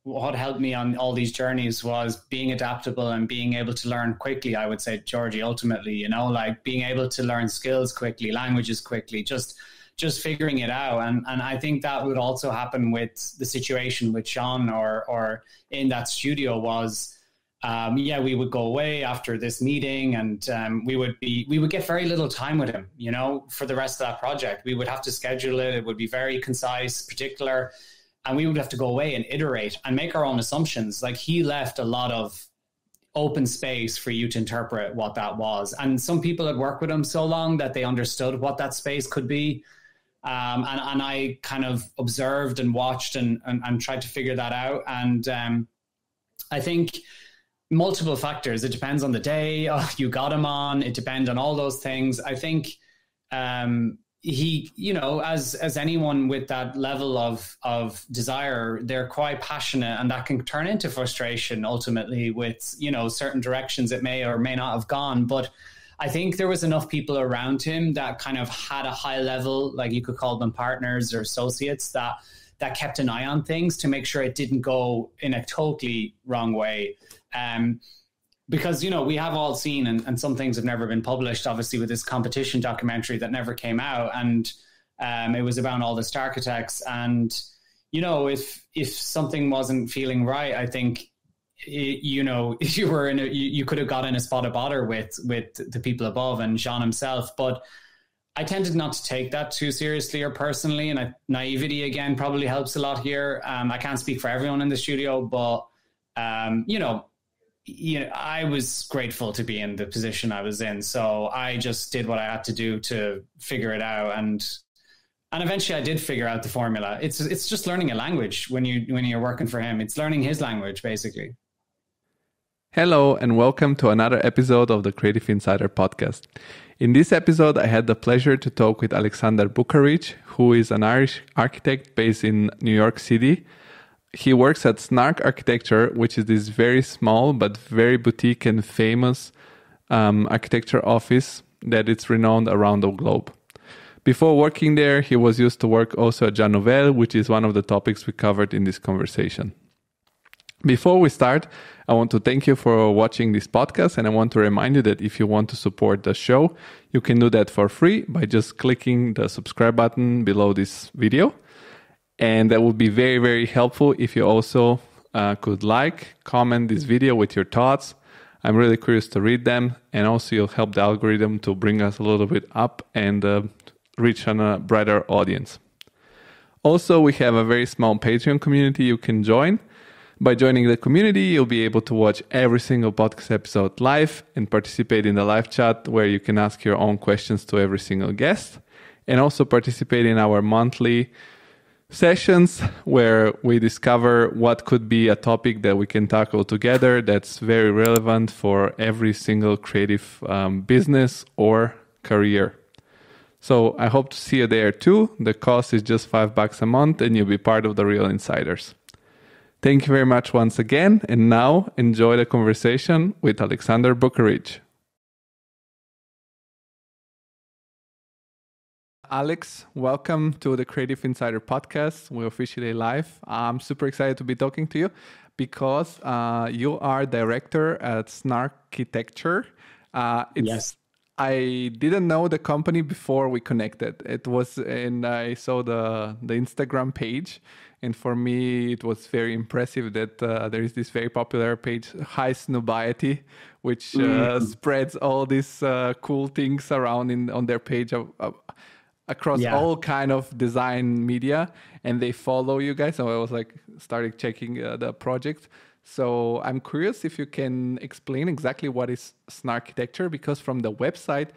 what helped me on all these journeys was being adaptable and being able to learn quickly. I would say, Georgie, ultimately, you know, like being able to learn skills quickly, languages quickly, just figuring it out. And I think that would also happen with the situation with Jean or in that studio was, we would go away after this meeting and we would get very little time with him, you know, for the rest of that project. We would have to schedule it. It would be very concise, particular, and we would have to go away and iterate and make our own assumptions. Like he left a lot of open space for you to interpret what that was. And some people had worked with him so long that they understood what that space could be. And I kind of observed and watched and tried to figure that out. And I think multiple factors. It depends on the day you got him on. It depends on all those things. I think he, you know, as anyone with that level of desire, they're quite passionate, and that can turn into frustration ultimately with, you know, certain directions it may or may not have gone. But I think there was enough people around him that kind of had a high level, like you could call them partners or associates, that kept an eye on things to make sure it didn't go in a totally wrong way. Because, you know, we have all seen, and some things have never been published, obviously, with this competition documentary that never came out. And it was about all the Snarkitects. And, you know, if something wasn't feeling right, I think, you know, if you were you could have got in a spot of bother with the people above and Jean himself. But I tended not to take that too seriously or personally. And naivety, again, probably helps a lot here. I can't speak for everyone in the studio, but, you know, I was grateful to be in the position I was in. So I just did what I had to do to figure it out. And eventually I did figure out the formula. It's just learning a language when you're working for him. It's learning his language, basically. Hello, and welcome to another episode of the Creative Insider Podcast. In this episode, I had the pleasure to talk with Alexander Buckeridge, who is an Irish architect based in New York City. He works at Snarkitecture, which is this very small but very boutique and famous architecture office that is renowned around the globe. Before working there, he was used to work also at Jean Nouvel, which is one of the topics we covered in this conversation. Before we start, I want to thank you for watching this podcast, and I want to remind you that if you want to support the show, you can do that for free by just clicking the subscribe button below this video. And that would be very, very helpful if you also could comment this video with your thoughts. I'm really curious to read them, and also you'll help the algorithm to bring us a little bit up and reach on a broader audience. Also, we have a very small Patreon community you can join. By joining the community, you'll be able to watch every single podcast episode live and participate in the live chat where you can ask your own questions to every single guest, and also participate in our monthly sessions where we discover what could be a topic that we can tackle together that's very relevant for every single creative business or career. So I hope to see you there too. The cost is just $5 a month, and you'll be part of the real insiders. Thank you very much once again, and now enjoy the conversation with Alexander Buckeridge. Alex, welcome to the Creative Insider Podcast. We're officially live. I'm super excited to be talking to you because you are director at Snarkitecture. Yes. I didn't know the company before we connected. And I saw the Instagram page. And for me, it was very impressive that there is this very popular page, High Snobiety, which spreads all these cool things around on their page across all kind of design media. And they follow you guys. So I was started checking the project. So I'm curious if you can explain exactly what is Snarkitecture, because from the website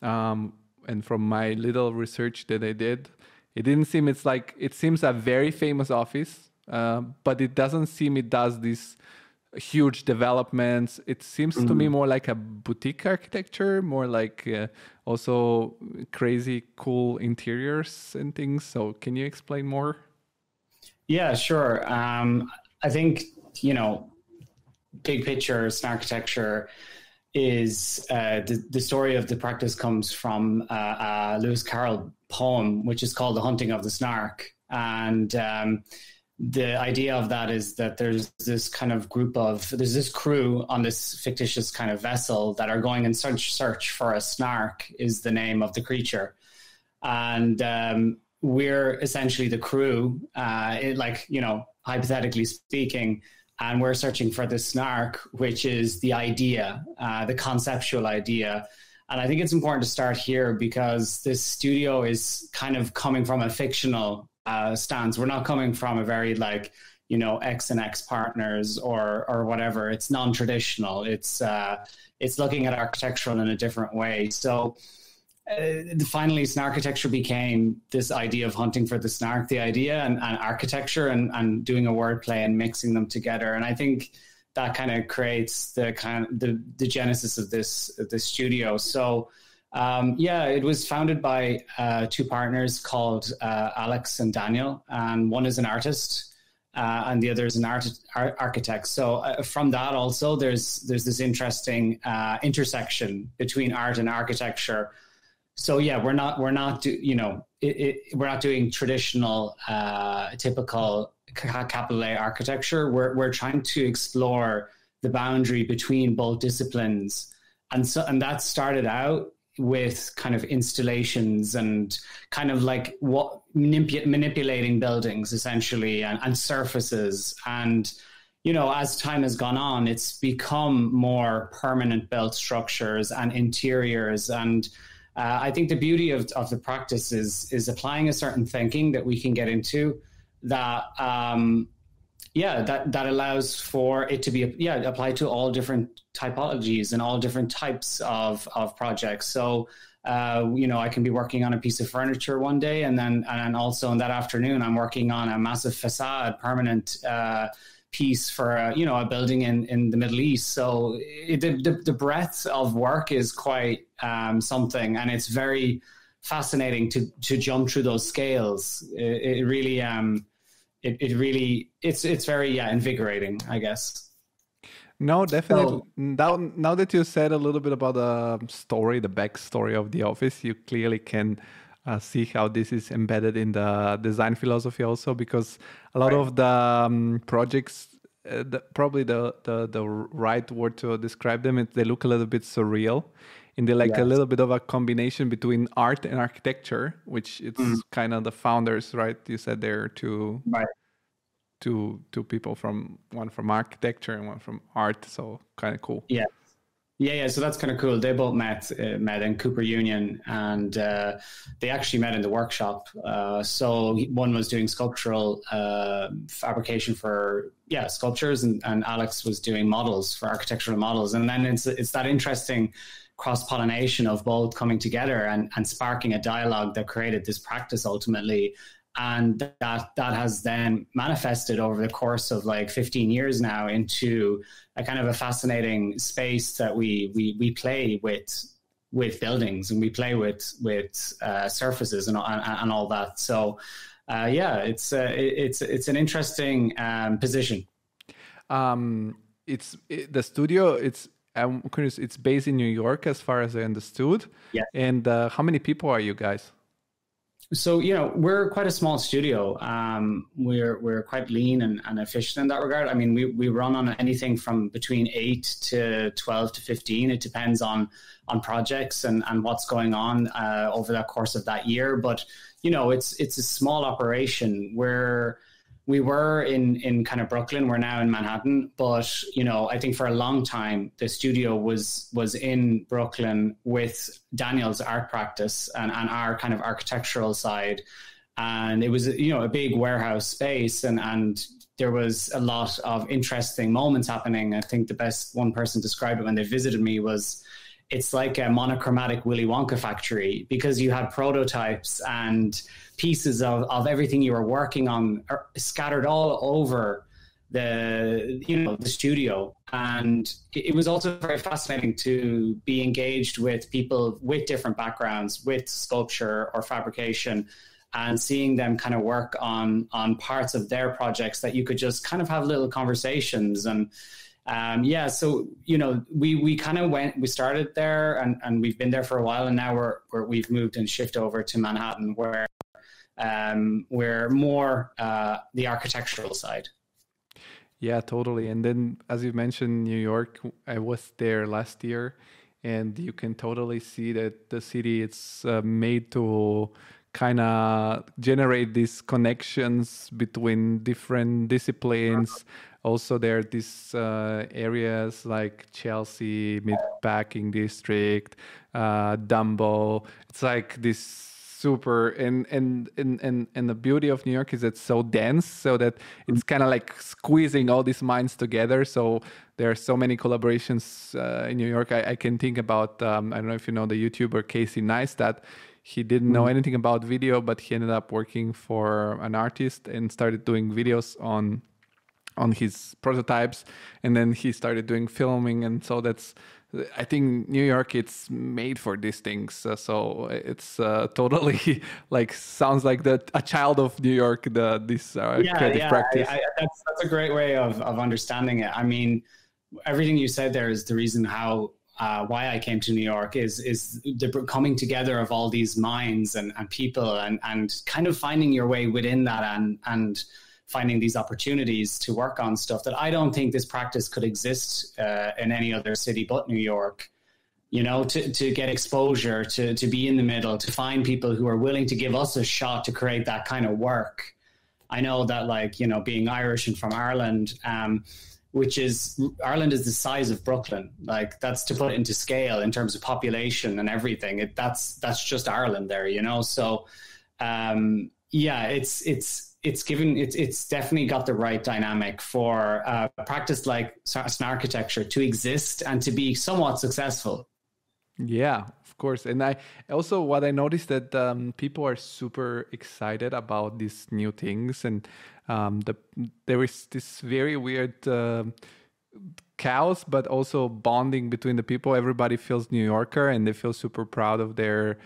and from my little research that I did, it didn't seem it seems a very famous office, but it doesn't seem it does these huge developments. It seems to me more like a boutique architecture, more like also crazy cool interiors and things. So can you explain more? Yeah, sure. I think, big picture, Snarkitecture is the story of the practice comes from a Lewis Carroll poem, which is called The Hunting of the Snark. And the idea of that is that there's this crew on this fictitious kind of vessel that are going in search for a snark, is the name of the creature. And we're essentially the crew, hypothetically speaking, and we're searching for the snark, which is the idea, the conceptual idea. And I think it's important to start here because this studio is kind of coming from a fictional stance. We're not coming from a very X and X partners or whatever. It's non-traditional. It's looking at architectural in a different way. So finally, Snarkitecture became this idea of hunting for the snark, the idea, and architecture, and doing a wordplay and mixing them together. And I think that kind of creates the genesis of this studio. So it was founded by two partners called Alex and Daniel, and one is an artist and the other is an architect. So from that also, there's this interesting intersection between art and architecture. So we're not doing traditional typical capital A architecture. We're trying to explore the boundary between both disciplines, and that started out with kind of installations and kind of manipulating buildings essentially and surfaces. And as time has gone on, it's become more permanent built structures and interiors. And I think the beauty of the practice is applying a certain thinking that we can get into that allows for it to be applied to all different typologies and all different types of projects. So I can be working on a piece of furniture one day, and also in that afternoon I'm working on a massive facade permanent piece for a building in the Middle East. So the breadth of work is quite something, and it's very fascinating to jump through those scales. It really it's very invigorating, I guess. No, definitely. So, now that you said a little bit about the backstory of the office, you clearly can see how this is embedded in the design philosophy also, because a lot of the projects, probably the right word to describe them, they look a little bit surreal. And they're a little bit of a combination between art and architecture, which it's kind of the founders, right? You said there are two people one from architecture and one from art. So kind of cool. Yeah. So that's kind of cool. They both met in Cooper Union, and they actually met in the workshop. So one was doing sculptural fabrication for sculptures, and Alex was doing models for architectural models. And then it's that interesting cross-pollination of both coming together and sparking a dialogue that created this practice ultimately. And that has then manifested over the course of 15 years now into a kind of a fascinating space that we play with buildings, and we play with surfaces and all that. So it's an interesting position. The studio. I'm curious. It's based in New York, as far as I understood. Yeah. And how many people are you guys? So, we're quite a small studio. We're quite lean and efficient in that regard. I mean, we run on anything from between 8 to 12 to 15. It depends on projects and what's going on over the course of that year. But, it's a small operation. We were in kind of Brooklyn. We're now in Manhattan. But, I think for a long time, the studio was in Brooklyn with Daniel's art practice and our kind of architectural side. And it was, a big warehouse space. And there was a lot of interesting moments happening. I think the best one person described it when they visited me was, it's like a monochromatic Willy Wonka factory, because you had prototypes and pieces of everything you were working on scattered all over the studio. And it was also very fascinating to be engaged with people with different backgrounds, with sculpture or fabrication, and seeing them kind of work on parts of their projects that you could just kind of have little conversations. And so we kind of we started there, and we've been there for a while, and now we've moved and shifted over to Manhattan, where We're more the architectural side. Yeah, totally. And then, as you mentioned, New York, I was there last year, and you can totally see that the city it's made to kind of generate these connections between different disciplines. Also, there are these areas like Chelsea, Meatpacking District, Dumbo. It's like this super and the beauty of New York is it's so dense, so that it's kind of like squeezing all these minds together. So there are so many collaborations in New York. I can think about I don't know if you know the YouTuber Casey Neistat. He didn't know anything about video, but he ended up working for an artist and started doing videos on his prototypes, and then he started doing filming. And so that's, I think New York, it's made for these things. So it's totally like sounds like a child of New York. This creative practice. That's a great way of understanding it. I mean, everything you said there is the reason why I came to New York is the coming together of all these minds and people and kind of finding your way within that and finding these opportunities to work on stuff that I don't think this practice could exist in any other city but New York. You know, to get exposure, to be in the middle, to find people who are willing to give us a shot to create that kind of work. I know that, like, you know, being Irish and from Ireland, Ireland is the size of Brooklyn. Like, that's to put it into scale in terms of population and everything. That's just Ireland there, you know? So, it's definitely got the right dynamic for a practice like Snarkitecture to exist and to be somewhat successful. Yeah, of course. And what I noticed that people are super excited about these new things, and there is this very weird chaos, but also bonding between the people. Everybody feels New Yorker, and they feel super proud of their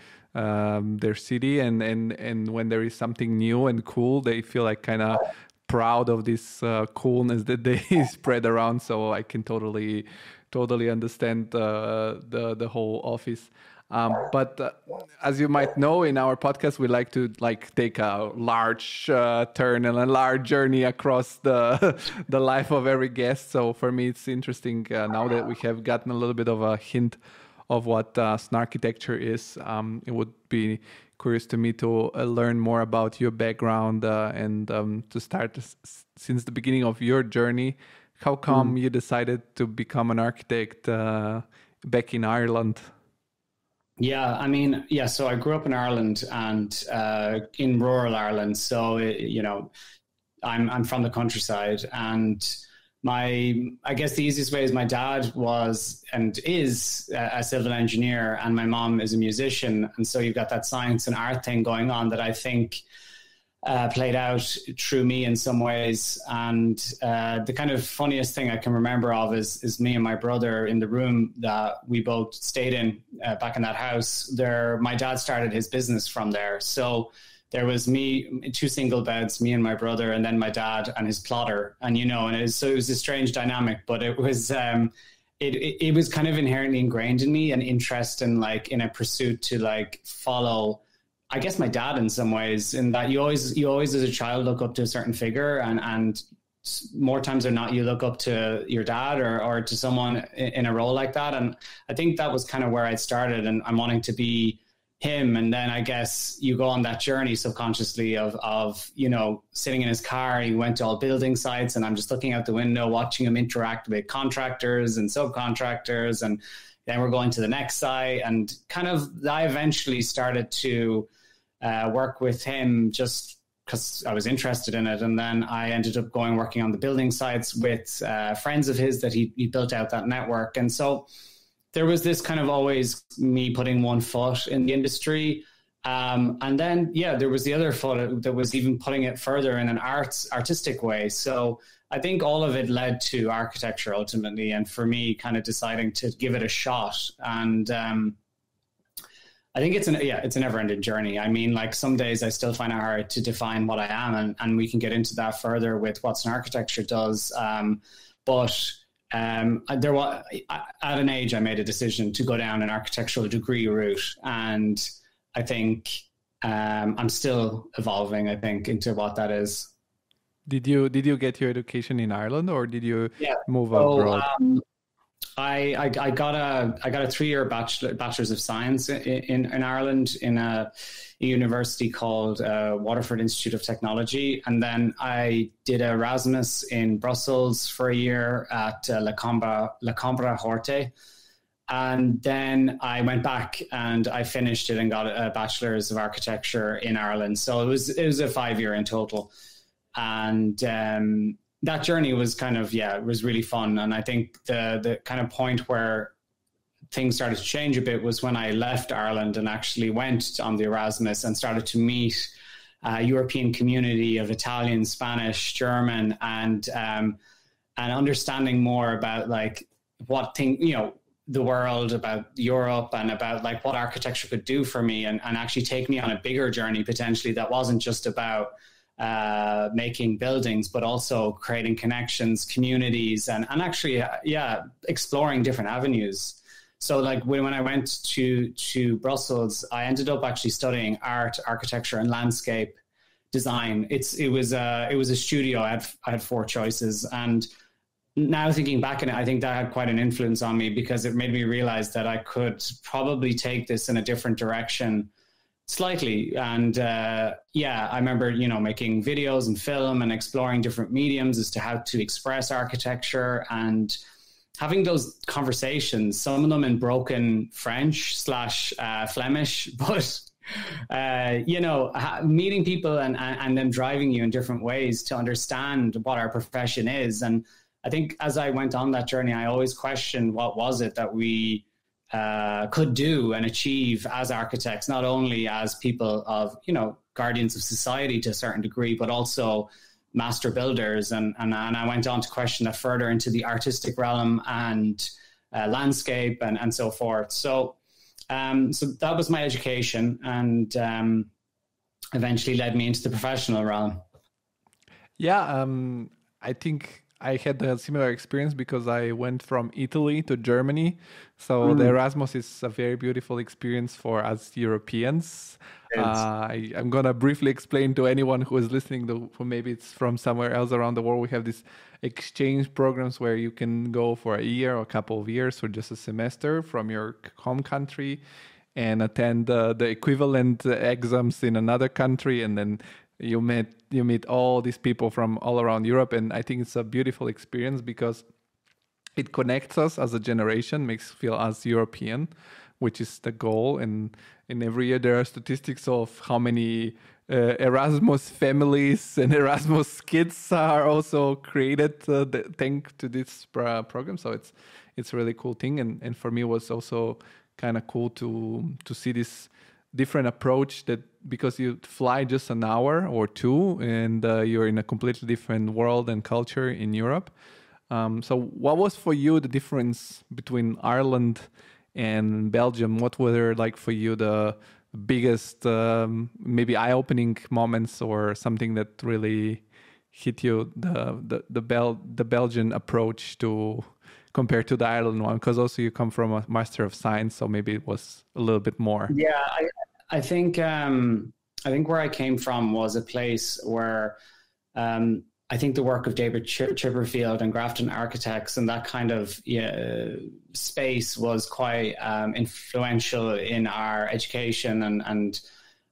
city, and when there is something new and cool, they feel like kind of proud of this coolness that they spread around. So I can totally understand the whole office. But as you might know, in our podcast, we like to take a large turn and a large journey across the life of every guest. So for me, it's interesting now that we have gotten a little bit of a hint of what Snarkitecture is. It would be curious to me to learn more about your background and to start since the beginning of your journey. How come you decided to become an architect back in Ireland? Yeah, I mean, so I grew up in Ireland and in rural Ireland. So, I'm from the countryside, and I guess the easiest way is my dad was and is a civil engineer, and my mom is a musician. And so you've got that science and art thing going on that I think played out through me in some ways. And the kind of funniest thing I can remember of is me and my brother in the room that we both stayed in back in that house there. My dad started his business from there. So there was me, two single beds, me and my brother, and then my dad and his plotter. And, and it was a strange dynamic, but it was, it was kind of inherently ingrained in me, an interest in in a pursuit to follow, I guess, my dad in some ways, in that you always as a child look up to a certain figure, and more times than not, you look up to your dad or to someone in a role like that. And I think that was kind of where I started, and I'm wanting to be him. And then I guess you go on that journey subconsciously of sitting in his car. He went to all building sites, and I'm just looking out the window, watching him interact with contractors and subcontractors. And then we're going to the next site, and kind of I eventually started to work with him just because I was interested in it. And then I ended up working on the building sites with friends of his that he built out that network. And so there was this kind of always me putting one foot in the industry. And then, there was the other foot that was even putting it further in an artistic way. So I think all of it led to architecture ultimately. And for me, kind of deciding to give it a shot. And I think it's a never ending journey. I mean, some days I still find it hard to define what I am, and we can get into that further with what Snarkitecture does. There was, at an age, I made a decision to go down an architectural degree route. And I think I'm still evolving, I think, into what that is. Did you get your education in Ireland, or did you move So, abroad? I got a 3-year bachelor's of science in Ireland in a university called Waterford Institute of Technology, and then I did Erasmus in Brussels for a year at La Combra Horte, and then I went back and I finished it and got a bachelor's of architecture in Ireland. So it was a 5-year in total, and that journey was kind of, it was really fun. And I think the kind of point where things started to change a bit was when I left Ireland and actually went on the Erasmus and started to meet a European community of Italian, Spanish, German, and understanding more about like the world, about Europe, and about like what architecture could do for me, and actually take me on a bigger journey potentially that wasn't just about making buildings, but also creating connections, communities, and actually, exploring different avenues. So like when I went to Brussels, I ended up actually studying art, architecture, and landscape design. It was a studio. I had 4 choices, and now thinking back on it, I think that had quite an influence on me, because it made me realize that I could probably take this in a different direction slightly. And I remember, making videos and film and exploring different mediums as to how to express architecture, and having those conversations, some of them in broken French / Flemish, but meeting people and them driving you in different ways to understand what our profession is. And I think as I went on that journey, I always questioned what was it that we could do and achieve as architects, not only as people of, guardians of society to a certain degree, but also master builders. And I went on to question that further into the artistic realm and landscape and so forth. So that was my education, and eventually led me into the professional realm. Yeah, I think I had a similar experience because I went from Italy to Germany. So the Erasmus is a very beautiful experience for us Europeans. I'm going to briefly explain to anyone who is listening, who maybe it's from somewhere else around the world. We have these exchange programs where you can go for a year or a couple of years or just a semester from your home country and attend the equivalent exams in another country, and then you meet all these people from all around Europe. And I think it's a beautiful experience because it connects us as a generation, makes us feel as European, which is the goal. And every year there are statistics of how many Erasmus families and Erasmus kids are also created thanks to this program. So it's a really cool thing. And for me, it was also kind of cool to see this different approach, that because you fly just an hour or 2 and you're in a completely different world and culture in Europe. So what was for you the difference between Ireland and Belgium? What were like for you the biggest maybe eye-opening moments, or something that really hit you, the Belgian approach to compared to the Ireland one? Because also you come from a Master of Science, so maybe it was a little bit more. Yeah, I think where I came from was a place where I think the work of David Chipperfield and Grafton Architects and that kind of space was quite influential in our education. And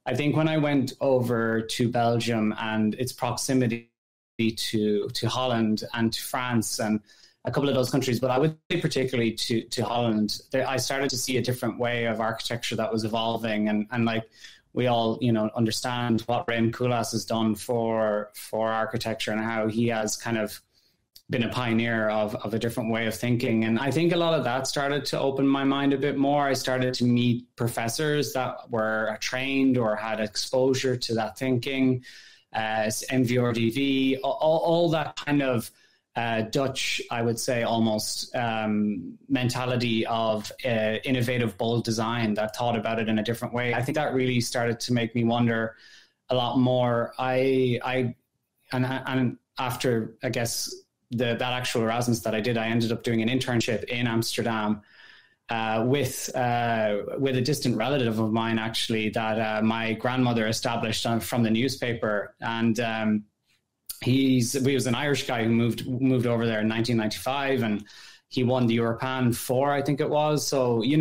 I think when I went over to Belgium and its proximity to Holland and to France and a couple of those countries, but I would say particularly to Holland, I started to see a different way of architecture that was evolving. And like we all, understand what Raym Koolhaas has done for architecture and how he has kind of been a pioneer of a different way of thinking. And I think a lot of that started to open my mind a bit more. I started to meet professors that were trained or had exposure to that thinking, MVRDV, all that kind of Dutch, I would say, almost mentality of innovative, bold design that thought about it in a different way. I think that really started to make me wonder a lot more. And after, I guess, that actual Erasmus that I did, I ended up doing an internship in Amsterdam with a distant relative of mine, actually, that my grandmother established from the newspaper. And he was an Irish guy who moved over there in 1995, and he won the European 4, I think it was. So, he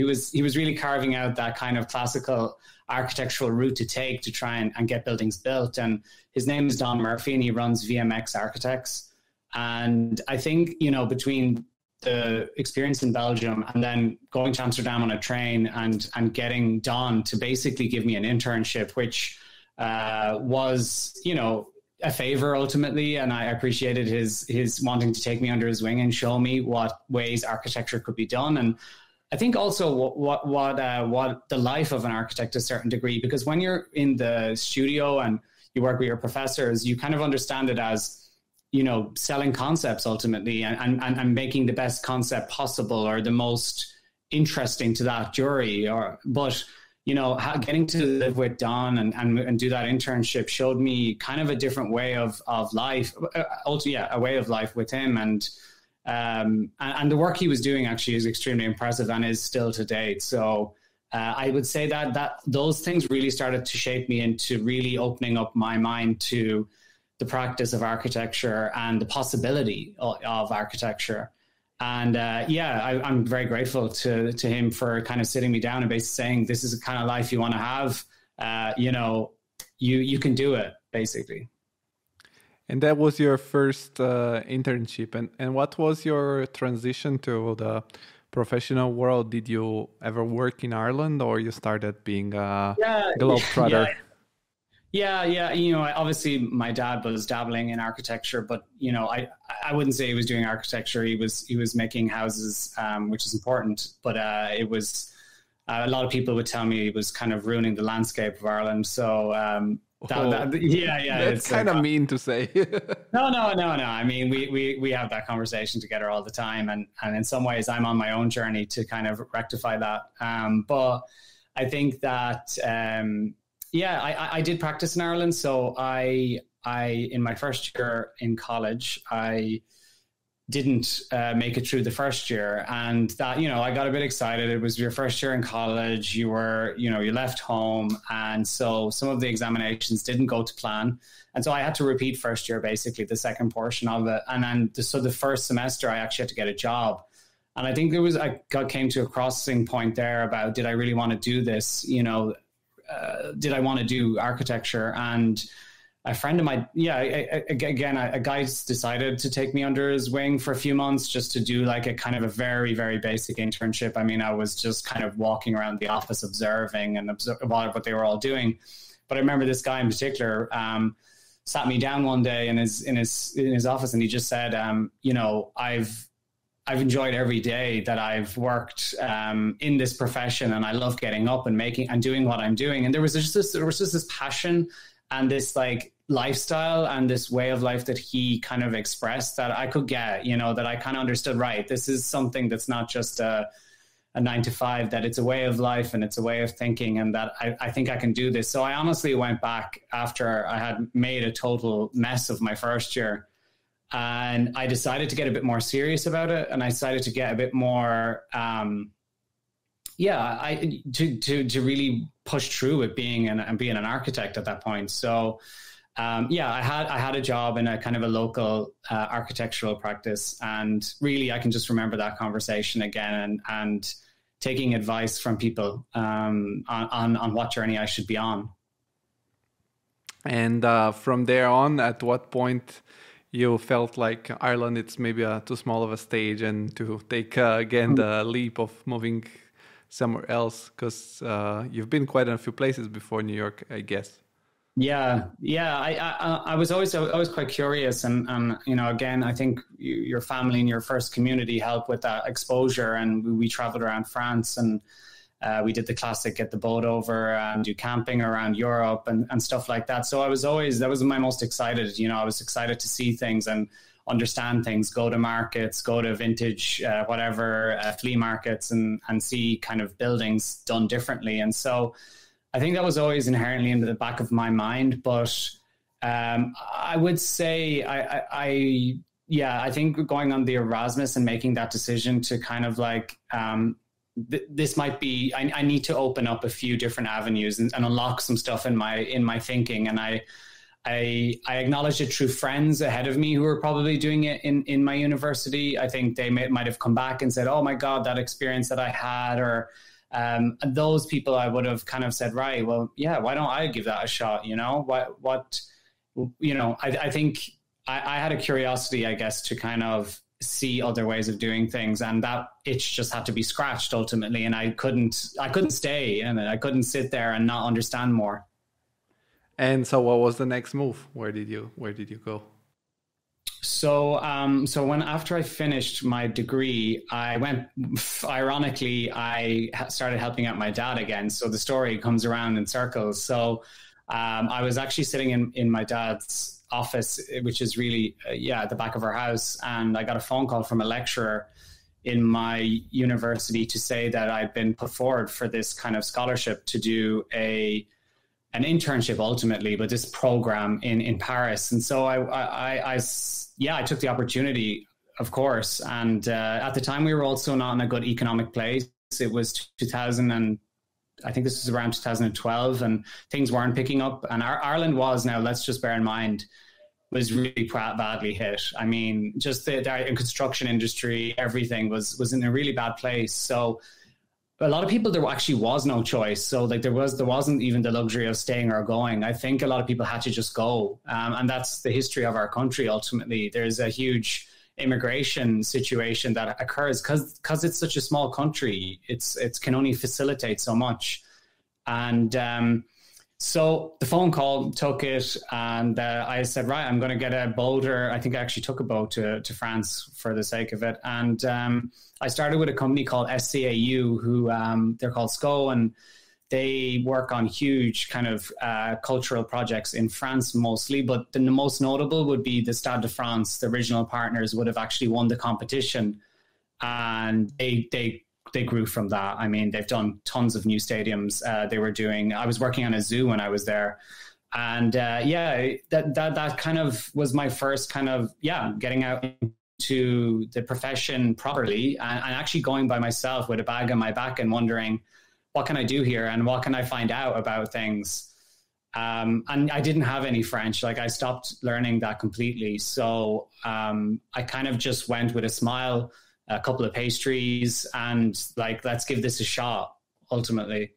was really carving out that kind of classical architectural route to take to try and get buildings built. And his name is Don Murphy, and he runs VMX Architects. And I think, between the experience in Belgium and then going to Amsterdam on a train and getting Don to basically give me an internship, which was, a favor ultimately. And I appreciated his wanting to take me under his wing and show me what ways architecture could be done. And I think also what the life of an architect to a certain degree, because when you're in the studio and you work with your professors, you kind of understand it as, selling concepts ultimately and making the best concept possible or the most interesting to that jury. But getting to live with Don and do that internship showed me kind of a different way of life, a way of life with him. And the work he was doing actually is extremely impressive and is still to date. So I would say that those things really started to shape me into really opening up my mind to the practice of architecture and the possibility of architecture. And I'm very grateful to him for kind of sitting me down and basically saying, this is the kind of life you want to have. You can do it, basically. And that was your first internship. And what was your transition to the professional world? Did you ever work in Ireland, or you started being a globetrotter? Yeah. Obviously my dad was dabbling in architecture, but I wouldn't say he was doing architecture. He was making houses, which is important. But it was a lot of people would tell me he was kind of ruining the landscape of Ireland. So that's kind of mean to say. No. I mean, we have that conversation together all the time, and in some ways, I'm on my own journey to kind of rectify that. But I think that. I did practice in Ireland. So I in my first year in college, I didn't make it through the first year, and that, I got a bit excited. It was your first year in college. You were, you left home, and so some of the examinations didn't go to plan, and so I had to repeat first year, basically the second portion of it, and then the first semester I actually had to get a job. And I think I came to a crossing point there about, did I really want to do this? Did I want to do architecture? And a friend of mine, a guy decided to take me under his wing for a few months just to do like a kind of a very, very basic internship. I mean, I was just kind of walking around the office observing what they were all doing. But I remember this guy in particular sat me down one day in his office, and he just said, I've enjoyed every day that I've worked in this profession, and I love getting up and making and doing what I'm doing. And there was just this passion and this like lifestyle and this way of life that he kind of expressed that I could get, that I kind of understood, right, this is something that's not just a 9-to-5, that it's a way of life and it's a way of thinking, and that I think I can do this. So I honestly went back after I had made a total mess of my first year, and I decided to get a bit more serious about it, and I decided to get a bit more, to really push through with being an architect at that point. So, I had a job in a kind of a local architectural practice, and really I can just remember that conversation again and taking advice from people on what journey I should be on. And from there on, at what point you felt like Ireland, it's maybe too small of a stage, and to take again the leap of moving somewhere else? Because you've been quite in a few places before New York, I guess. Yeah. I was always quite curious, and again, I think your family and your first community help with that exposure. And we traveled around France, and we did the classic get the boat over and do camping around Europe and stuff like that. So that was my most excited. I was excited to see things and understand things, go to markets, go to vintage, flea markets, and see kind of buildings done differently. And so I think that was always inherently in the back of my mind. But I would say I yeah, I think going on the Erasmus and making that decision to kind of like, this might be, I need to open up a few different avenues and unlock some stuff in my thinking. And I acknowledged it through friends ahead of me who were probably doing it in my university. I think they might have come back and said, oh my God, that experience that I had, or those people I would have kind of said, right, well, yeah, why don't I give that a shot? You know, I think I had a curiosity, I guess, to kind of see other ways of doing things, and that itch just had to be scratched ultimately. And I couldn't stay, and I couldn't sit there and not understand more. And so what was the next move? Where did you go? So when after I finished my degree, I started helping out my dad again. So the story comes around in circles. So I was actually sitting in my dad's office, which is really, at the back of our house. And I got a phone call from a lecturer in my university to say that I'd been put forward for this kind of scholarship to do an internship ultimately, but this program in Paris. And so I took the opportunity, of course. And at the time we were also not in a good economic place. It was 2000 and I think this was around 2012, and things weren't picking up. And Ireland was, now let's just bear in mind, was really badly hit. I mean, just the construction industry, everything was in a really bad place. So a lot of people, there actually was no choice. So like there wasn't even the luxury of staying or going. I think a lot of people had to just go. And that's the history of our country. Ultimately, there's a huge immigration situation that occurs because it's such a small country. It can only facilitate so much. And so the phone call, took it, and I said, right, I'm going to get a boater. I think I actually took a boat to France for the sake of it. And I started with a company called SCAU, who they're called SCO, and they work on huge kind of cultural projects in France mostly. But the most notable would be the Stade de France. The original partners would have actually won the competition, and they grew from that. I mean, they've done tons of new stadiums. I was working on a zoo when I was there. And that kind of was my first kind of, getting out into the profession properly, and actually going by myself with a bag on my back and wondering, what can I do here? And what can I find out about things? And I didn't have any French. Like I stopped learning that completely. So I kind of just went with a smile, a couple of pastries, and like, let's give this a shot ultimately.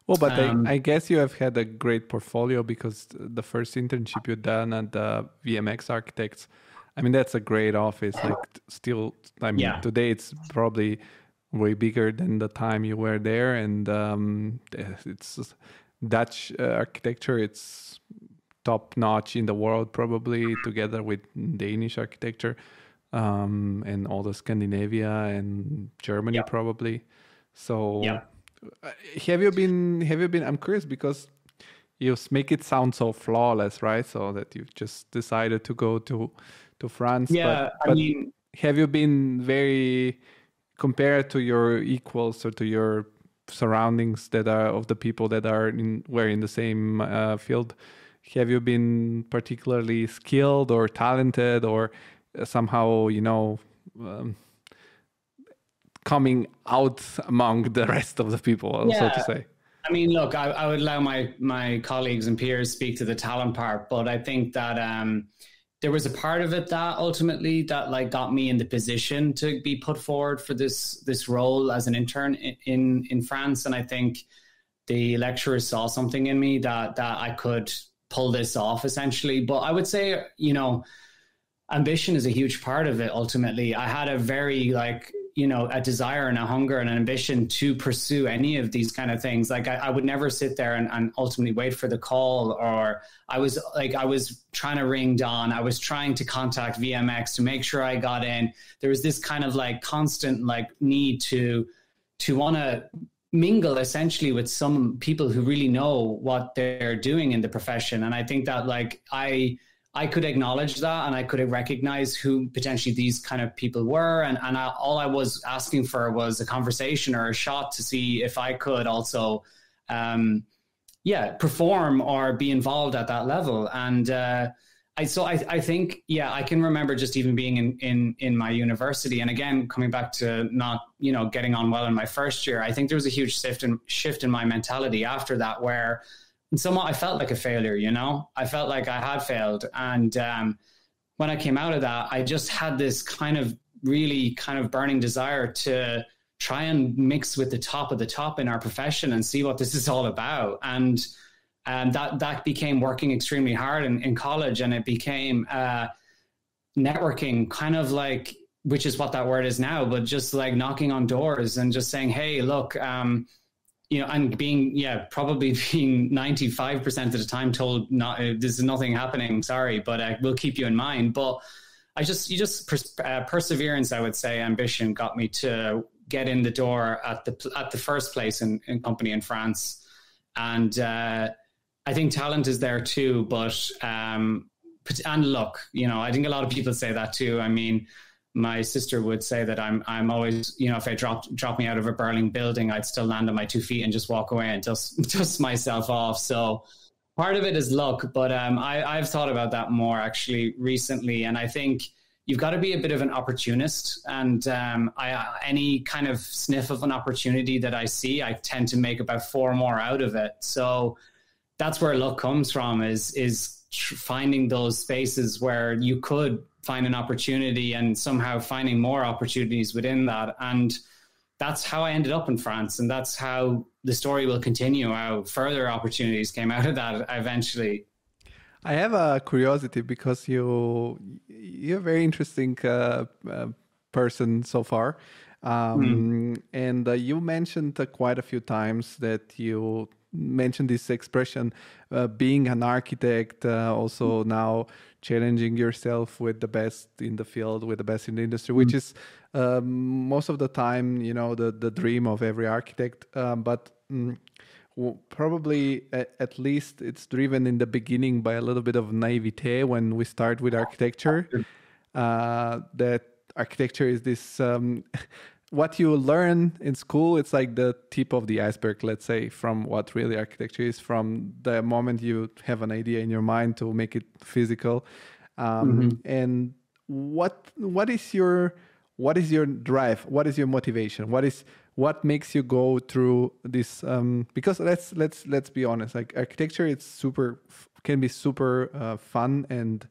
Well, but I guess you have had a great portfolio, because the first internship you've done at the VMX Architects, I mean, that's a great office. Like still, I mean, today it's probably way bigger than the time you were there. And it's Dutch architecture. It's top notch in the world, probably, together with Danish architecture. And all the Scandinavia and Germany, probably. So have you been, I'm curious, because you make it sound so flawless, right? So that you've just decided to go to France. Yeah, but I mean, have you been very, compared to your equals or to your surroundings that are of the people that were in the same field, have you been particularly skilled or talented, or somehow, coming out among the rest of the people, so to say? I mean, look, I would allow my colleagues and peers speak to the talent part, but I think that there was a part of it that ultimately that like got me in the position to be put forward for this role as an intern in France. And I think the lecturers saw something in me that I could pull this off essentially. But I would say, ambition is a huge part of it. Ultimately, I had a very a desire and a hunger and an ambition to pursue any of these kind of things. Like I would never sit there and ultimately wait for the call, or I was trying to ring Don. I was trying to contact VMX to make sure I got in. There was this kind of constant need to want to mingle essentially with some people who really know what they're doing in the profession. And I think that I could acknowledge that, and I could recognize who potentially these kind of people were. And all I was asking for was a conversation or a shot to see if I could also, perform or be involved at that level. And I think, yeah, I can remember just even being in my university, and again, coming back to not, getting on well in my first year, I think there was a huge shift in my mentality after that, where somewhat I felt like a failure, I felt like I had failed. And when I came out of that, I just had this really burning desire to try and mix with the top of the top in our profession and see what this is all about. And that became working extremely hard in college, and it became networking, which is what that word is now, but just like knocking on doors and just saying, hey, look, and probably being 95% of the time told, there's nothing happening, sorry, but we'll keep you in mind. But perseverance, I would say, ambition got me to get in the door at the first place in company in France. And I think talent is there too, but and luck, I think a lot of people say that too. I mean, my sister would say that I'm always, if they drop me out of a burning building, I'd still land on my 2 feet and just walk away and dust myself off. So part of it is luck, but I've thought about that more actually recently. And I think you've got to be a bit of an opportunist, and any kind of sniff of an opportunity that I see, I tend to make about 4 more out of it. So that's where luck comes from, is finding those spaces where you could find an opportunity and somehow finding more opportunities within that. And that's how I ended up in France. And that's how the story will continue, how further opportunities came out of that eventually. I have a curiosity, because you're a very interesting person so far. And you mentioned quite a few times that you mentioned this expression, being an architect, also now challenging yourself with the best in the field, with the best in the industry, which is most of the time, the dream of every architect. But probably at least it's driven in the beginning by a little bit of naivete when we start with architecture, that architecture is this what you learn in school. It's like the tip of the iceberg, let's say, from what really architecture is, from the moment you have an idea in your mind to make it physical. And what is your drive? What is your motivation? What makes you go through this? Because let's be honest, like architecture, can be super fun and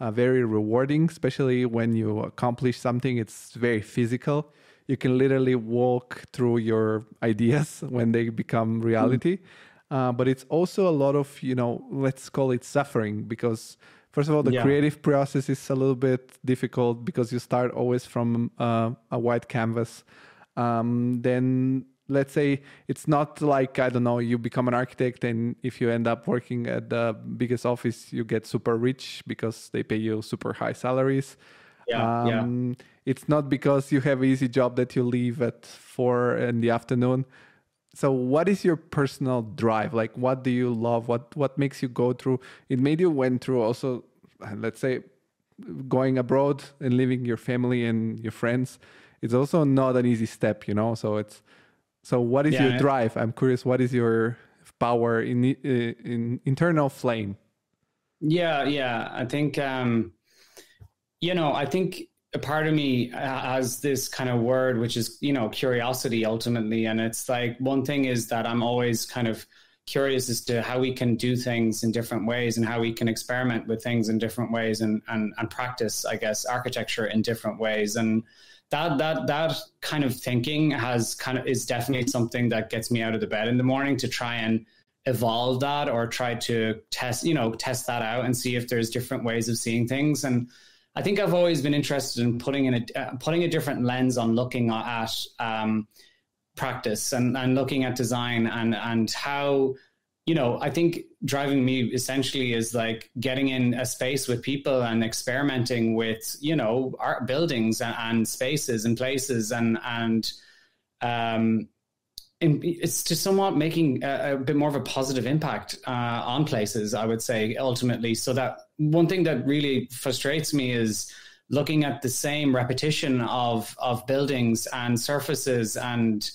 very rewarding, especially when you accomplish something. It's very physical. You can literally walk through your ideas when they become reality. But it's also a lot of, let's call it suffering, because first of all, the creative process is a little bit difficult because you start always from a white canvas. Then let's say it's not like, I don't know, you become an architect and if you end up working at the biggest office, you get super rich because they pay you super high salaries. It's not because you have an easy job that you leave at 4 in the afternoon. So what is your personal drive? Like, what do you love? What makes you go through? It made you went through also, let's say, going abroad and leaving your family and your friends. It's also not an easy step, So what is your drive? I'm curious. What is your power in internal flame? I think, I think a part of me has this kind of word, which is, curiosity ultimately. And it's like, one thing is that I'm always kind of curious as to how we can do things in different ways and how we can experiment with things in different ways and practice, I guess, architecture in different ways. And that kind of thinking is definitely something that gets me out of the bed in the morning to try and evolve that, or try to test that out and see if there's different ways of seeing things. And I think I've always been interested in putting a different lens on looking at practice and looking at design and how, I think driving me essentially is like getting in a space with people and experimenting with, art buildings and spaces and places and it's just somewhat making a bit more of a positive impact on places, I would say, ultimately. So that one thing that really frustrates me is looking at the same repetition of buildings and surfaces and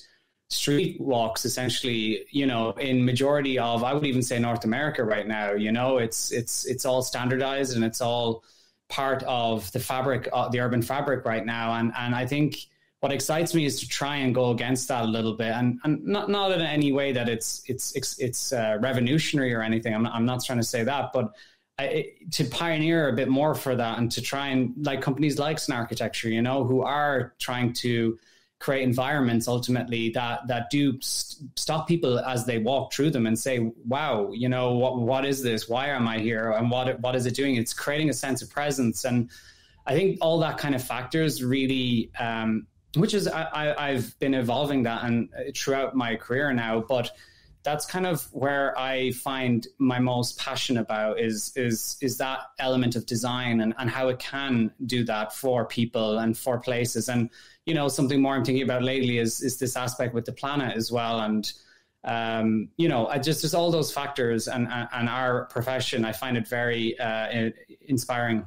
street walks, essentially, in majority of, I would even say, North America right now. It's all standardized, and it's all part of the fabric, the urban fabric right now. And I think what excites me is to try and go against that a little bit, and not in any way that it's revolutionary or anything. I'm not trying to say that, but to pioneer a bit more for that, and to try and, like, companies like Snarkitecture, who are trying to create environments ultimately that do stop people as they walk through them and say, wow, what is this? Why am I here? And what is it doing? It's creating a sense of presence. And I think all that kind of factors really, which is, I've been evolving that and throughout my career now, but that's kind of where I find my most passion about is that element of design and how it can do that for people and for places. And, something more I'm thinking about lately is this aspect with the planet as well. And, just all those factors and our profession, I find it very inspiring.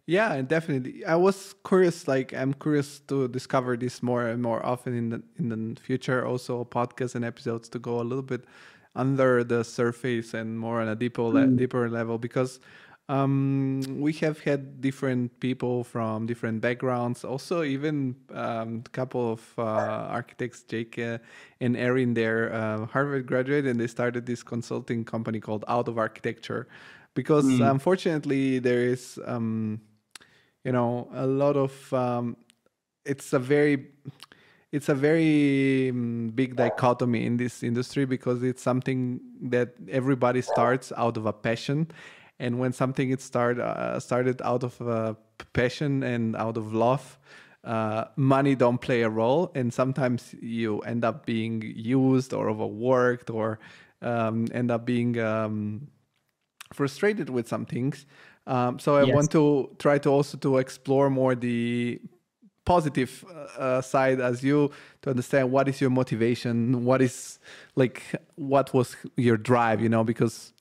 Yeah, definitely. I was curious, I'm curious to discover this more and more often in the future, also podcasts and episodes, to go a little bit under the surface and more on a deeper level, because we have had different people from different backgrounds, also even a couple of architects, Jake and Erin, they're Harvard graduate, and they started this consulting company called Out of Architecture, because unfortunately there is a lot of it's a very big dichotomy in this industry, because it's something that everybody starts out of a passion, and when something is started out of a passion and out of love, money don't play a role, and sometimes you end up being used or overworked, or end up being frustrated with some things. So I want to try to also to explore more the positive side as you, to understand what is your motivation, what was your drive, because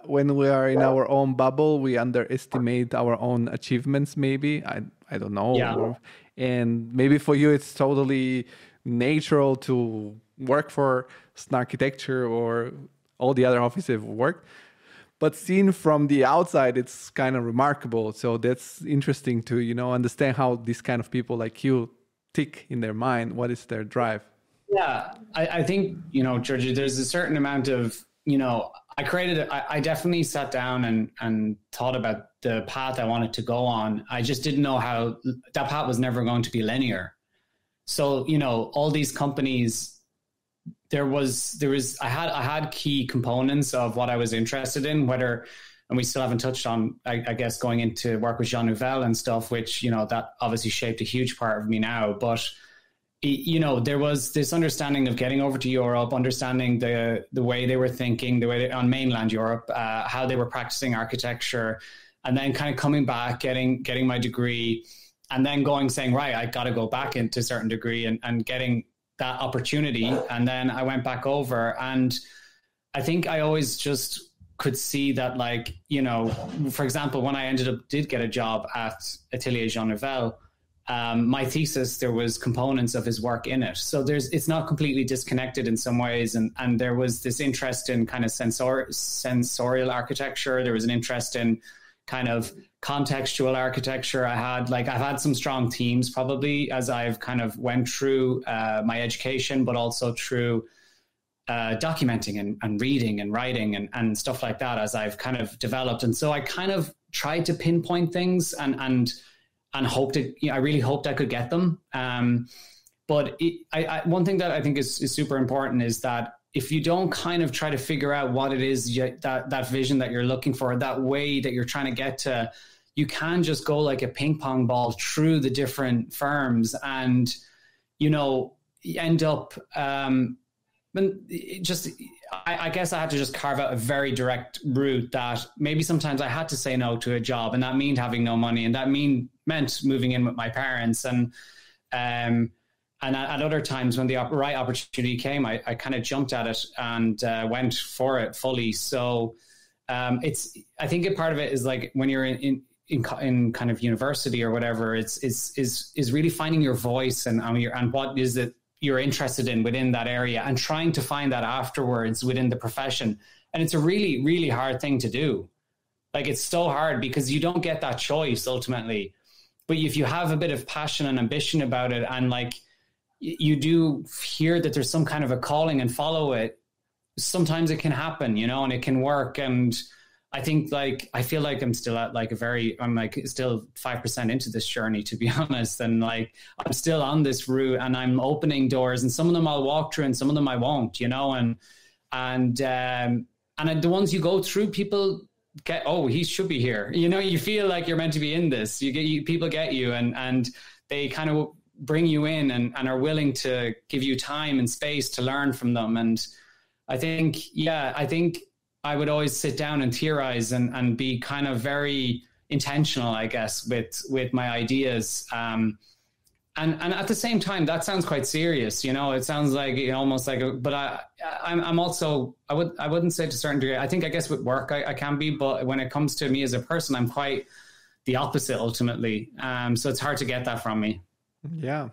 when we are in our own bubble, we underestimate our own achievements, maybe. I don't know. Yeah. And maybe for you, it's totally natural to work for Snarkitecture or all the other offices you've worked. But seen from the outside, it's kind of remarkable. So that's interesting to, understand how these kind of people like you tick in their mind. What is their drive? Yeah, I think, Georgie, there's a certain amount of, I definitely sat down and thought about the path I wanted to go on. I just didn't know how that path was never going to be linear. So, all these companies, I had key components of what I was interested in, and we still haven't touched on, I guess, going into work with Jean Nouvel and stuff, which, that obviously shaped a huge part of me now. But, there was this understanding of getting over to Europe, understanding the way they were thinking, on mainland Europe, how they were practicing architecture, and then kind of coming back, getting my degree, and then saying, right, I got to go back into a certain degree and getting that opportunity. And then I went back over, and I think I always just could see that, for example, when I did get a job at Atelier Jean Nouvel, my thesis, there was components of his work in it. So it's not completely disconnected in some ways. And there was this interest in kind of sensorial architecture. There was an interest in kind of contextual architecture. I've had some strong themes probably as I've kind of went through my education, but also through documenting and reading and writing and stuff like that as I've kind of developed. And so I kind of tried to pinpoint things and hoped I really hoped I could get them. But one thing that I think is super important is that if you don't kind of try to figure out what it is, that vision that you're looking for, that way that you're trying to get to, you can just go like a ping pong ball through the different firms and, end up, I guess I had to just carve out a very direct route that maybe sometimes I had to say no to a job, and that meant having no money, and that meant moving in with my parents. And at other times when the right opportunity came, I kind of jumped at it and went for it fully. So I think a part of it is like when you're in kind of university or whatever, is really finding your voice and what is it you're interested in within that area and trying to find that afterwards within the profession. And it's a really, really hard thing to do. Like, it's so hard because you don't get that choice ultimately. But if you have a bit of passion and ambition about it, and like you do hear that there's some kind of a calling and follow it, sometimes it can happen, you know, and it can work. And I think like, I feel like I'm still at like I'm like still 5% into this journey, to be honest. And like, I'm still on this route and I'm opening doors, and some of them I'll walk through and some of them I won't, you know, and the ones you go through, people get, oh, he should be here. You know, you feel like you're meant to be in this. People get you, and they kind of bring you in and are willing to give you time and space to learn from them. And I think I would always sit down and theorize and be kind of very intentional, I guess, with my ideas. And at the same time, that sounds quite serious, you know. It sounds like, you know, almost like, but I'm also, I wouldn't say to a certain degree. I think, I guess with work I can be, but when it comes to me as a person, I'm quite the opposite ultimately. So it's hard to get that from me. Yeah.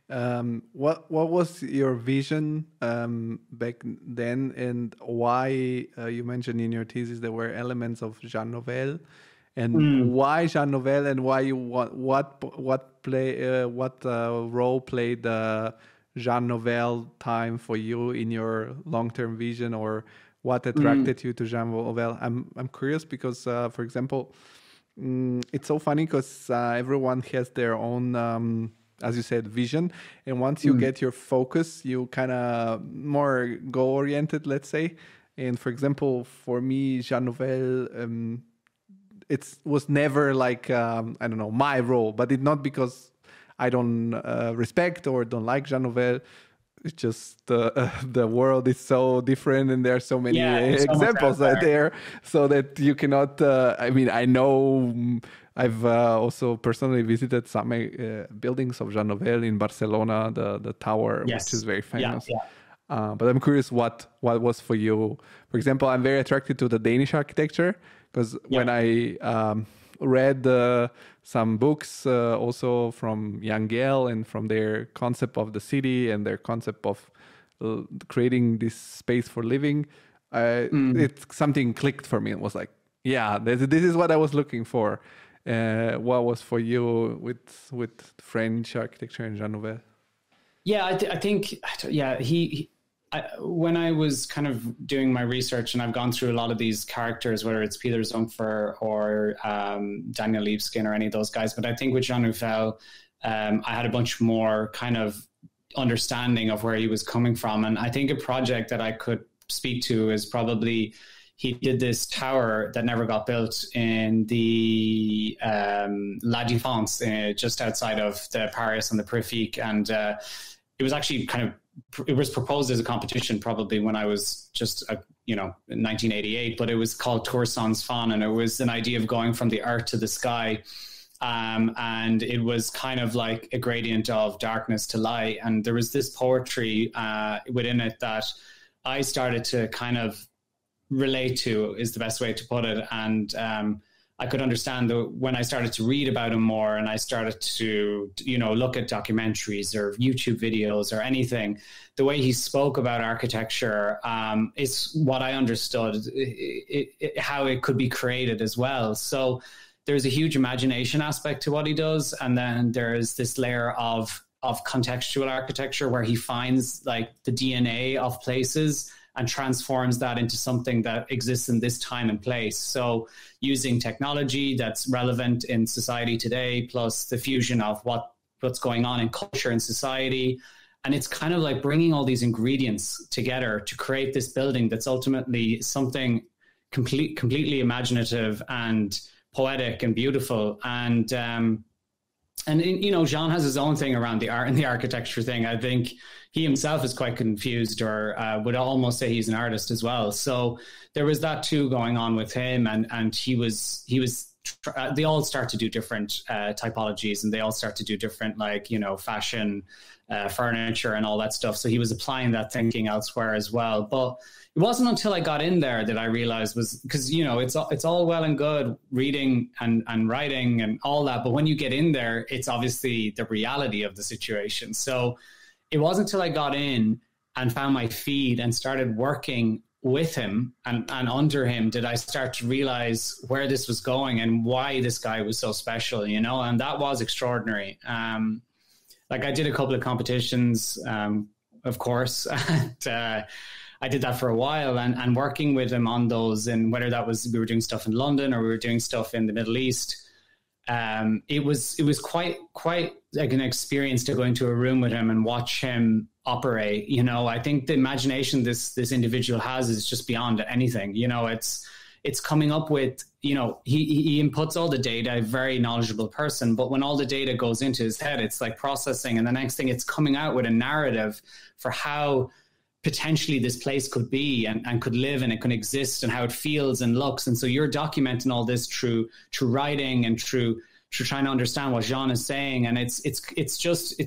What was your vision back then, and why you mentioned in your thesis there were elements of Jean Nouvel, and why Jean Nouvel, and why you what role played Jean Nouvel time for you in your long-term vision, or what attracted you to Jean Nouvel? I'm curious because, for example, it's so funny because everyone has their own. As you said, vision. And once you get your focus, you kind of more goal-oriented, let's say. And for example, for me, Jean Nouvel, it was never like, I don't know, my role, but it's not because I don't respect or don't like Jean Nouvel. It's just the world is so different, and there are so many examples out there, so that you cannot, I mean, I know I've also personally visited some buildings of Jean Nouvel in Barcelona, the tower, which is very famous. But I'm curious what was for you. For example, I'm very attracted to the Danish architecture because when I read some books also from Jan Gehl and from their concept of the city and their concept of creating this space for living, something clicked for me. It was like, yeah, this is what I was looking for. What was for you with French architecture and Jean Nouvel? Yeah, I think when I was kind of doing my research, and I've gone through a lot of these characters, whether it's Peter Zumfer or Daniel Libeskind or any of those guys, but I think with Jean Nouvel, I had a bunch more kind of understanding of where he was coming from. And I think a project that I could speak to is probably, he did this tower that never got built in the La Défense, just outside of the Paris and the Périphérique. And it was actually it was proposed as a competition probably when I was just, in 1988, but it was called Tour Sans Fin, and it was an idea of going from the earth to the sky. And it was kind of like a gradient of darkness to light. And there was this poetry within it that I started to kind of relate to, is the best way to put it. And I could understand when I started to read about him more, and I started to, look at documentaries or YouTube videos or anything, the way he spoke about architecture is what I understood, how it could be created as well. So there's a huge imagination aspect to what he does. And then there's this layer of contextual architecture where he finds like the DNA of places and transforms that into something that exists in this time and place. So using technology that's relevant in society today, plus the fusion of what's going on in culture and society. And it's kind of like bringing all these ingredients together to create this building that's ultimately something completely imaginative and poetic and beautiful. And Jean has his own thing around the art and the architecture thing. I think he himself is quite confused, or would almost say he's an artist as well. So there was that too going on with him, and he was. They all start to do different typologies, and they all start to do different, fashion, furniture, and all that stuff. So he was applying that thinking elsewhere as well. But it wasn't until I got in there that I realized because it's all well and good reading and writing and all that, but when you get in there, it's obviously the reality of the situation. So it wasn't until I got in and found my feed and started working with him and under him did I start to realize where this was going and why this guy was so special, you know, and that was extraordinary. Like I did a couple of competitions, of course, and I did that for a while and working with him on those, and whether that was we were doing stuff in London or we were doing stuff in the Middle East. It was quite like an experience to go into a room with him and watch him operate. You know, I think the imagination this individual has is just beyond anything. You know, it's coming up with, you know, he inputs all the data, a very knowledgeable person, but when all the data goes into his head, it's like processing, and the next thing it's coming out with a narrative for how potentially this place could be and could live and it can exist and how it feels and looks. And so you're documenting all this through writing and through trying to understand what Jean is saying. And it's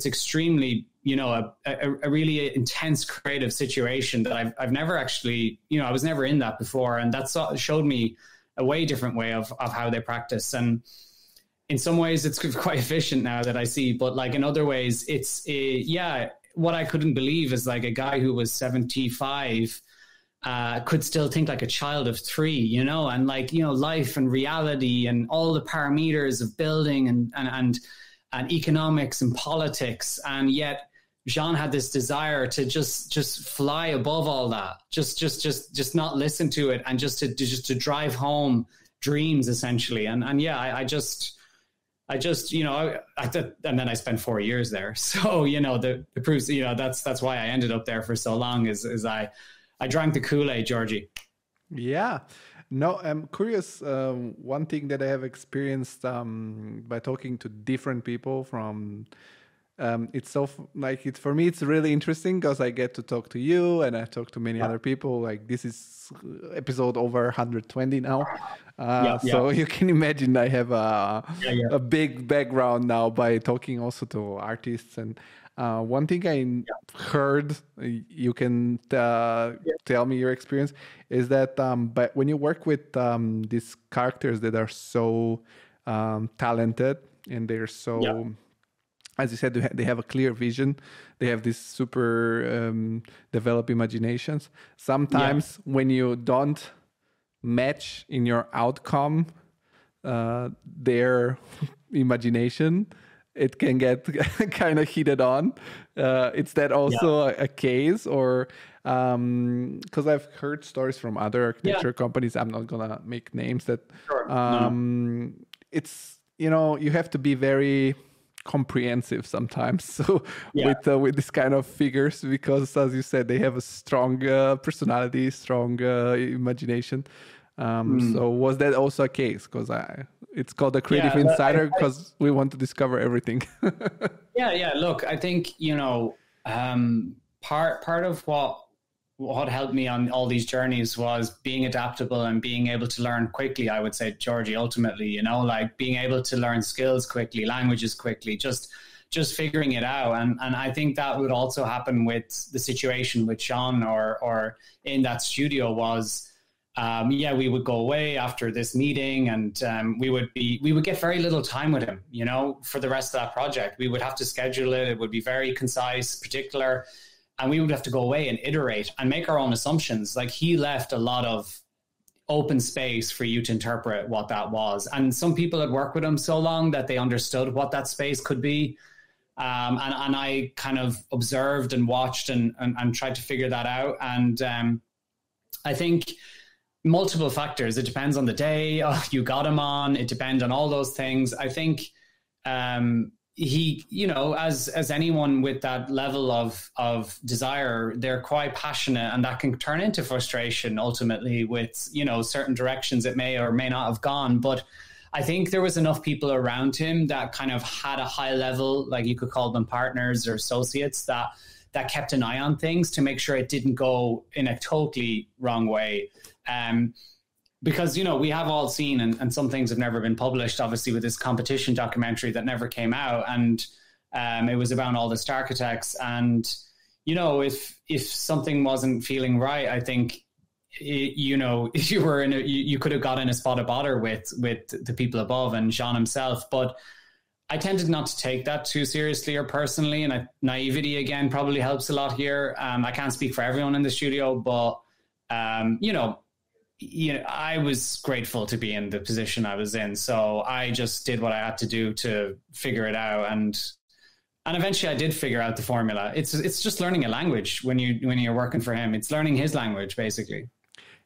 extremely, you know, a really intense creative situation that I've never actually, you know, I was never in that before. And that showed me a way different way of how they practice. And in some ways it's quite efficient now that I see, but like in other ways what I couldn't believe is like a guy who was 75 could still think like a child of 3, you know, and like, you know, life and reality and all the parameters of building and economics and politics. And yet Jean had this desire to just fly above all that, just not listen to it, and just to drive home dreams essentially. And yeah, I just, you know, and then I spent 4 years there. So, you know, the proofs, you know, that's why I ended up there for so long is I drank the Kool-Aid, Georgie. Yeah. No, I'm curious. One thing that I have experienced by talking to different people from, it's so for me, it's really interesting because I get to talk to you and I talk to many other people. Like this is episode over 120 now. So you can imagine I have a big background now by talking also to artists. And one thing I heard, you can tell me your experience, is that but when you work with these characters that are so talented and they're so... As you said, they have a clear vision. They have this super developed imaginations. Sometimes when you don't match in your outcome their imagination, it can get kind of heated on. Is that also a case? Or because I've heard stories from other architecture companies, I'm not going to make names, that it's, you know, you have to be very comprehensive sometimes. So with this kind of figures, because as you said, they have a strong personality, strong imagination. So was that also a case? Because it's called a creative insider because we want to discover everything. Look, I think, you know, part of what helped me on all these journeys was being adaptable and being able to learn quickly. I would say, Georgie, ultimately, you know, like being able to learn skills quickly, languages quickly, just figuring it out. And I think that would also happen with the situation with Jean or in that studio was, we would go away after this meeting and we would get very little time with him, you know, for the rest of that project. We would have to schedule it. It would be very concise, particular. And we would have to go away and iterate and make our own assumptions. Like he left a lot of open space for you to interpret what that was. And some people had worked with him so long that they understood what that space could be. And I kind of observed and watched and tried to figure that out. And I think multiple factors. It depends on the day you got him on. It depends on all those things. I think he, you know, as anyone with that level of desire, they're quite passionate, and that can turn into frustration ultimately with, you know, certain directions it may or may not have gone. But I think there was enough people around him that kind of had a high level, like you could call them partners or associates, that kept an eye on things to make sure it didn't go in a totally wrong way. Because, you know, we have all seen, and some things have never been published, obviously, with this competition documentary that never came out. And it was about all the Snarkitects. And, you know, if something wasn't feeling right, I think, you know, if you were you could have got in a spot of bother with the people above and Jean himself. But I tended not to take that too seriously or personally, and naivety again probably helps a lot here. I can't speak for everyone in the studio, but I was grateful to be in the position I was in, so I just did what I had to do to figure it out, and eventually I did figure out the formula. It's just learning a language when you're working for him. It's learning his language basically.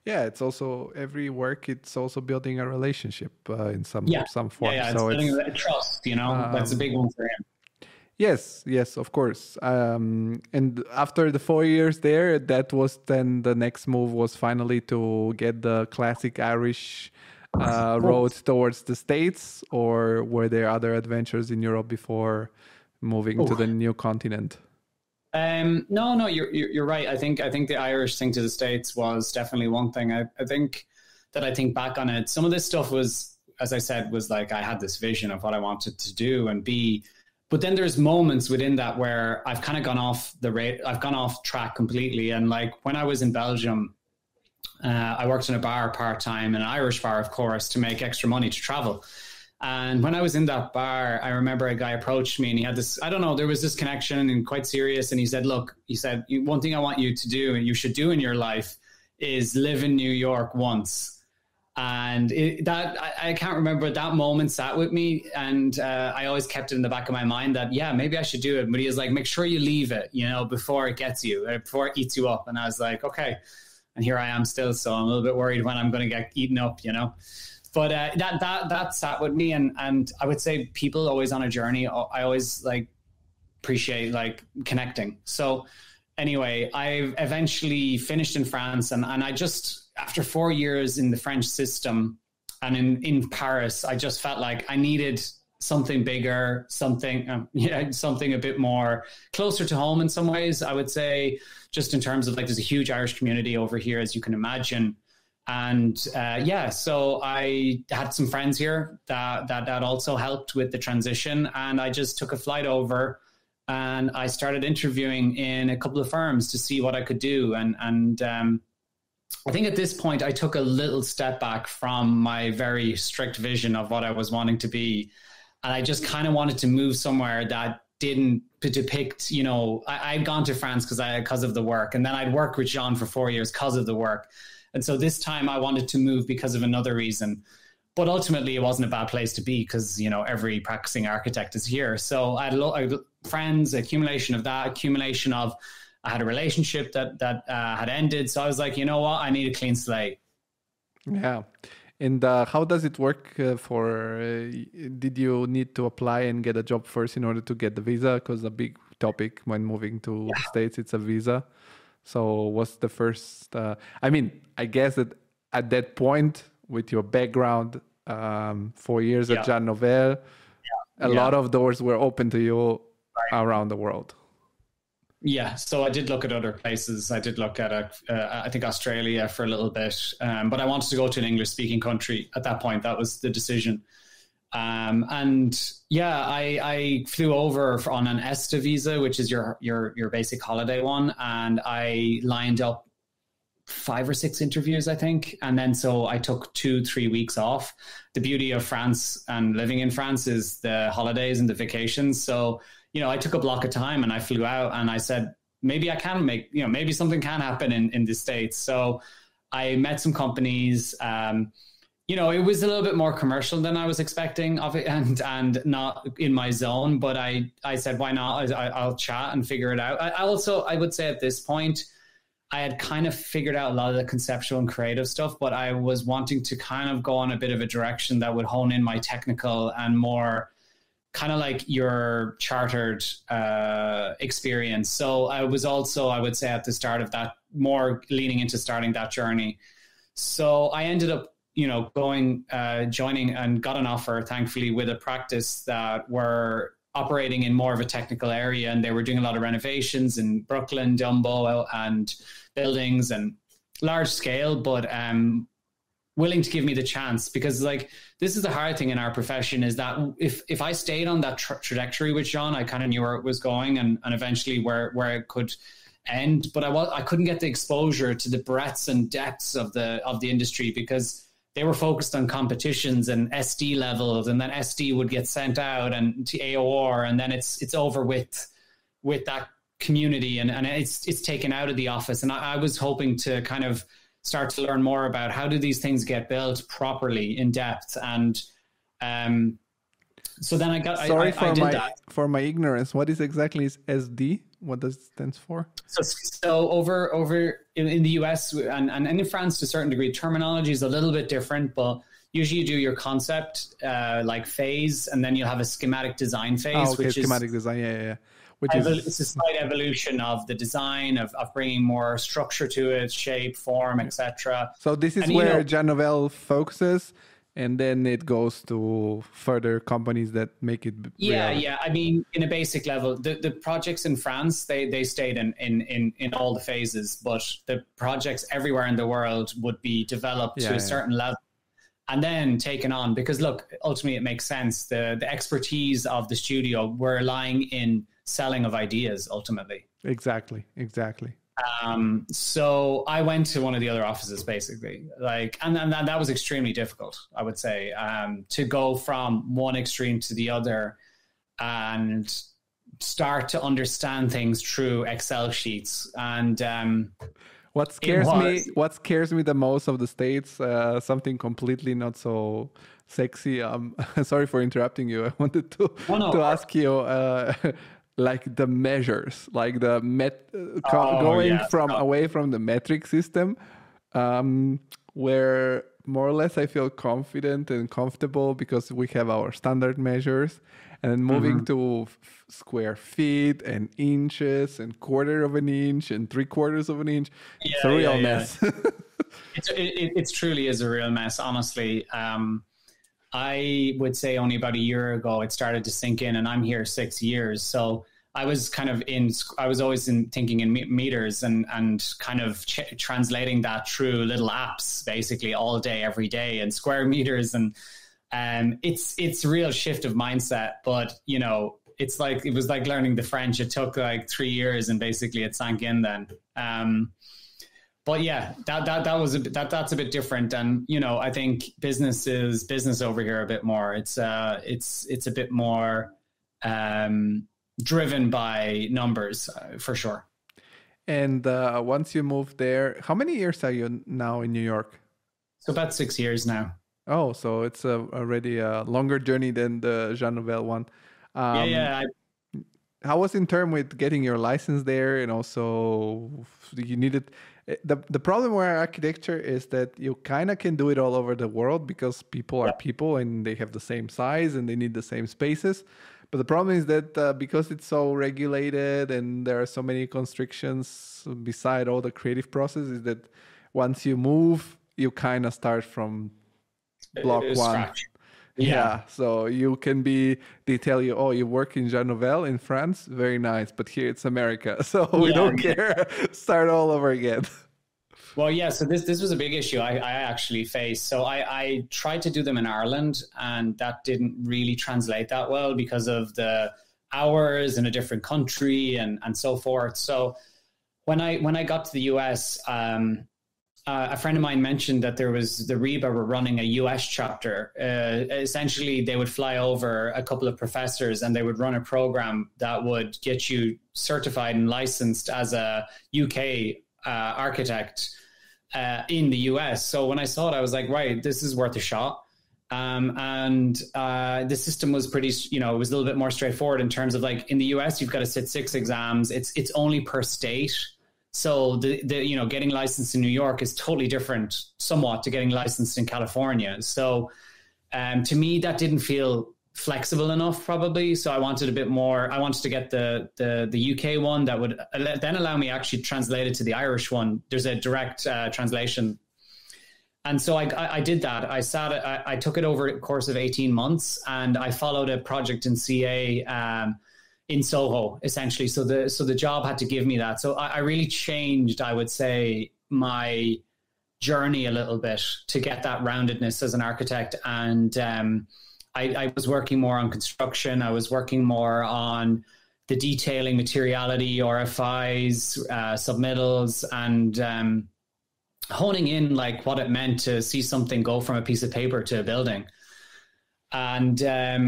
Yeah, it's also every work. It's also building a relationship in some form. Yeah, so it's building a trust. That's a big one for him. Yes, of course. And after the 4 years there, that was then the next move was finally to get the classic Irish road towards the States, or were there other adventures in Europe before moving to the new continent? No, you're right. I think the Irish thing to the States was definitely one thing. I think back on it, some of this stuff was, as I said, was like I had this vision of what I wanted to do and be, but then there's moments within that where I've kind of gone off I've gone off track completely. And like when I was in Belgium, I worked in a bar part-time, an Irish bar, of course, to make extra money to travel. And when I was in that bar, I remember a guy approached me and he had this, I don't know, there was this connection and quite serious. And he said, look, one thing I want you to do and you should do in your life is live in New York once. And I can't remember, that moment sat with me. And I always kept it in the back of my mind that, yeah, maybe I should do it. But he was like, make sure you leave it, before it gets you, before it eats you up. And I was like, okay. And here I am still. So I'm a little bit worried when I'm going to get eaten up, But that sat with me, and I would say people always on a journey. I always appreciate connecting. So anyway, I eventually finished in France, and I just, after 4 years in the French system and in Paris, I just felt like I needed something bigger, something a bit more closer to home in some ways. I would say, just in terms of there's a huge Irish community over here, as you can imagine. And so I had some friends here that also helped with the transition. And I just took a flight over and I started interviewing in a couple of firms to see what I could do. And I think at this point, I took a little step back from my very strict vision of what I was wanting to be. And I just kind of wanted to move somewhere that didn't depict, I'd gone to France because of the work. And then I'd worked with Jean for 4 years because of the work. And so this time I wanted to move because of another reason. But ultimately, it wasn't a bad place to be because, every practicing architect is here. So I had friends, accumulation of I had a relationship that had ended. So I was like, you know what? I need a clean slate. Yeah. And how does it work did you need to apply and get a job first in order to get the visa? Because a big topic when moving to the States, it's a visa. So what's the first, I guess that at that point with your background, 4 years at Jean Nouvel, a lot of doors were open to you around the world. Yeah, so I did look at other places. I did look at, I think, Australia for a little bit. But I wanted to go to an English-speaking country at that point. That was the decision. I flew over on an ESTA visa, which is your basic holiday one. And I lined up 5 or 6 interviews, I think. And then so I took 2-3 weeks off. The beauty of France and living in France is the holidays and the vacations. So, I took a block of time and I flew out and I said, maybe I can make, maybe something can happen in the States. So I met some companies, it was a little bit more commercial than I was expecting of it and not in my zone, but I said, why not? I'll chat and figure it out. I would say at this point, I had kind of figured out a lot of the conceptual and creative stuff, but I was wanting to kind of go on a bit of a direction that would hone in my technical and more kind of like your chartered experience. So I was also, I would say at the start of that, more leaning into starting that journey. So I ended up, joining and got an offer, thankfully, with a practice that were operating in more of a technical area. And they were doing a lot of renovations in Brooklyn, Dumbo, and buildings and large scale, but willing to give me the chance, because this is the hard thing in our profession, is that if I stayed on that trajectory with Jean, I kind of knew where it was going and eventually where it could end, but I couldn't get the exposure to the breadths and depths of the industry, because they were focused on competitions and SD levels, and then SD would get sent out and to AOR, and then it's over with that community, and it's taken out of the office. And I was hoping to kind of start to learn more about how do these things get built properly in depth. And so then I did that. For my ignorance, what is exactly is SD? What does it stand for? So over in the US and in France to a certain degree, terminology is a little bit different, but usually you do your concept like phase, and then you'll have a schematic design phase. Which schematic is design, yeah. It's a slight evolution of the design of bringing more structure to it, shape, form, etc. So this is where Jean Nouvel focuses, and then it goes to further companies that make it. Yeah. I mean, in a basic level, the projects in France they stayed in all the phases, but the projects everywhere in the world would be developed to a certain level and then taken on. Because look, ultimately, it makes sense. The expertise of the studio were lying in selling of ideas ultimately. Exactly. So I went to one of the other offices basically, and that was extremely difficult, I would say, to go from one extreme to the other and start to understand things through Excel sheets. And what scares me the most of the States, something completely not so sexy. Sorry for interrupting you. I wanted to ask you, like the measures, like the away from the metric system, where more or less I feel confident and comfortable because we have our standard measures, and then moving to square feet and inches and quarter of an inch and 3/4 of an inch. It's a real mess. It truly is a real mess, honestly. I would say only about a year ago it started to sink in, and I'm here 6 years. So I was always thinking in meters and kind of translating that through little apps basically all day, every day, and square meters. And it's a real shift of mindset, but it was like learning the French. It took like 3 years and basically it sank in then. But yeah, that's a bit different. And, I think business is business over here a bit more. It's a bit more driven by numbers for sure. And once you move there, how many years are you now in New York? So about 6 years now. Oh, so it's already a longer journey than the Jean Nouvel one. How was in term with getting your license there? And also you needed... The problem with architecture is that you kind of can do it all over the world because people are people and they have the same size and they need the same spaces. But the problem is that because it's so regulated and there are so many constrictions beside all the creative process, is that once you move, you kind of start from block one. Scratch. Yeah, so they tell you, oh, you work in Jean Nouvel in France, very nice, but here it's America, so we don't care. Start all over again. Well, yeah, so this was a big issue I actually faced. So I tried to do them in Ireland, and that didn't really translate that well because of the hours in a different country and so forth. So when I got to the US, a friend of mine mentioned that there was the REBA were running a US chapter. Essentially, they would fly over a couple of professors and they would run a program that would get you certified and licensed as a UK architect in the US. So when I saw it, I was like, right, this is worth a shot. And the system was pretty, it was a little bit more straightforward in terms of like in the US, you've got to sit 6 exams. It's only per state. So the getting licensed in New York is totally different somewhat to getting licensed in California. So to me, that didn't feel flexible enough probably. So I wanted a bit more. I wanted to get the UK one that would then allow me actually translate it to the Irish one. There's a direct translation. And so I did that. I took it over a course of 18 months and I followed a project in CA in Soho, essentially. So the job had to give me that. So I really changed, I would say, my journey a little bit to get that roundedness as an architect. And I was working more on construction. I was working more on the detailing, materiality, RFIs, submittals, and honing in like what it meant to see something go from a piece of paper to a building. And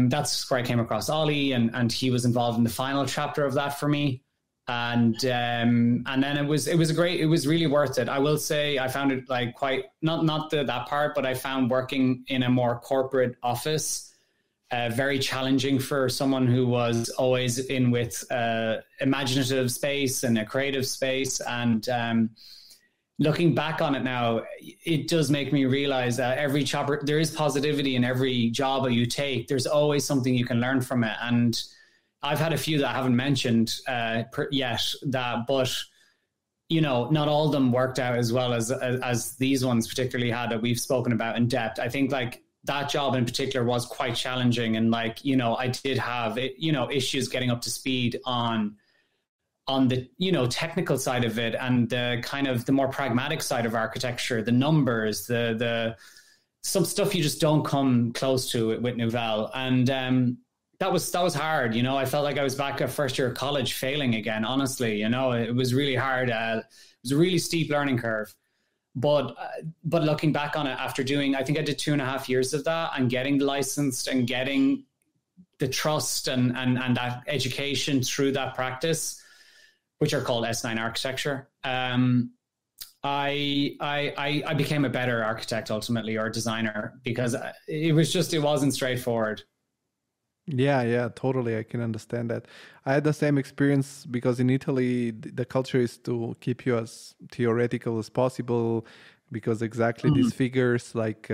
that's where I came across Ollie, and he was involved in the final chapter of that for me. And then it was really worth it. I will say I found it like quite, not that part, but I found working in a more corporate office very challenging for someone who was always in with imaginative space and a creative space. And looking back on it now, it does make me realize that every chapter, there is positivity in every job that you take. There's always something you can learn from it. And I've had a few that I haven't mentioned yet, but you know, not all of them worked out as well as these ones particularly had that we've spoken about in depth. I think like that job in particular was quite challenging, and like, you know, I did have issues getting up to speed on the, you know, technical side of it, and the kind of the more pragmatic side of architecture, the numbers, the some stuff you just don't come close to with Nouvel. And that was hard. You know, I felt like I was back at first year of college failing again, honestly. You know, it was really hard. It was a really steep learning curve. But looking back on it, after doing, I think I did 2.5 years of that, and getting licensed and getting the trust and that education through that practice, which are called S9 architecture. I became a better architect ultimately, or designer, because it wasn't straightforward. Yeah, totally. I can understand that. I had the same experience because in Italy, the culture is to keep you as theoretical as possible, because exactly these figures, like,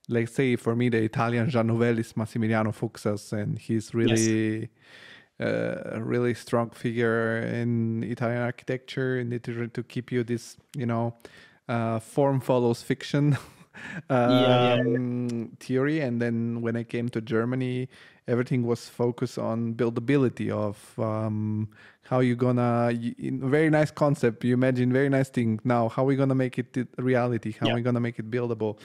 let's say for me, the Italian Jean Nouvel is Massimiliano Fuchsas, and he's really a really strong figure in Italian architecture, and to keep you this, you know, form follows fiction theory. And then when I came to Germany, everything was focused on buildability of how you gonna, very nice concept, you imagine very nice thing, now how we gonna make it reality, how we gonna make it buildable.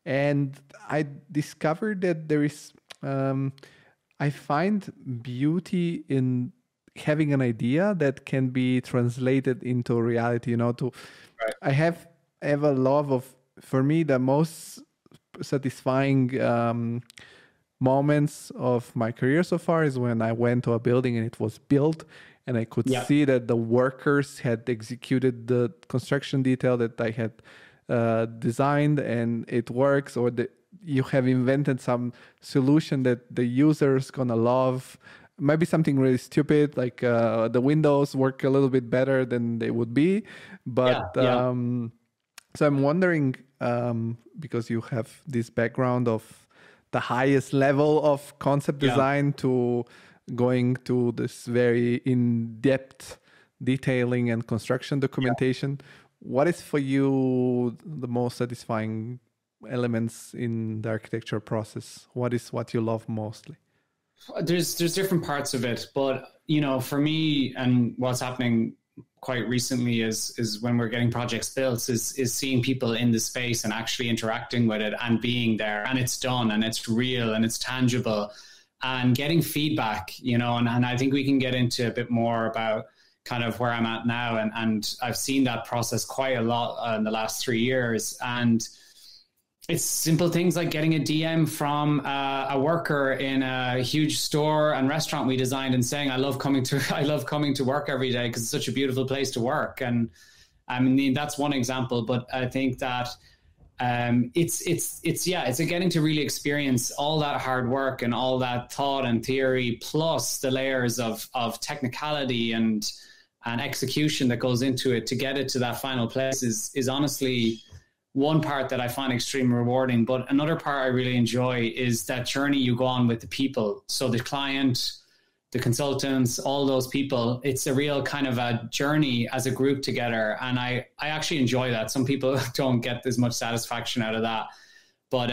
And I discovered that there is I find beauty in having an idea that can be translated into reality, you know, I have a love of, for me, the most satisfying moments of my career so far is when I went to a building and it was built, and I could see that the workers had executed the construction detail that I had designed, and it works, or you have invented some solution that the user's gonna love. Maybe something really stupid, like the windows work a little bit better than they would be, but so I'm wondering, because you have this background of the highest level of concept design to going to this very in-depth detailing and construction documentation, what is for you the most satisfying elements in the architecture process? What is what you love mostly? There's different parts of it, but you know, for me, and what's happening quite recently is when we're getting projects built, is seeing people in the space and actually interacting with it and being there, and it's done and it's real and it's tangible, and getting feedback, you know, and I think we can get into a bit more about kind of where I'm at now, and I've seen that process quite a lot in the last 3 years. And it's simple things like getting a DM from a worker in a huge store and restaurant we designed and saying, I love coming to work every day because it's such a beautiful place to work. And I mean, that's one example, but I think that it's getting to really experience all that hard work and all that thought and theory, plus the layers of technicality and execution that goes into it to get it to that final place is honestly one part that I find extremely rewarding. But another part I really enjoy is that journey you go on with the people. So the client, the consultants, all those people, it's a real kind of a journey as a group together. And I actually enjoy that. Some people don't get as much satisfaction out of that. But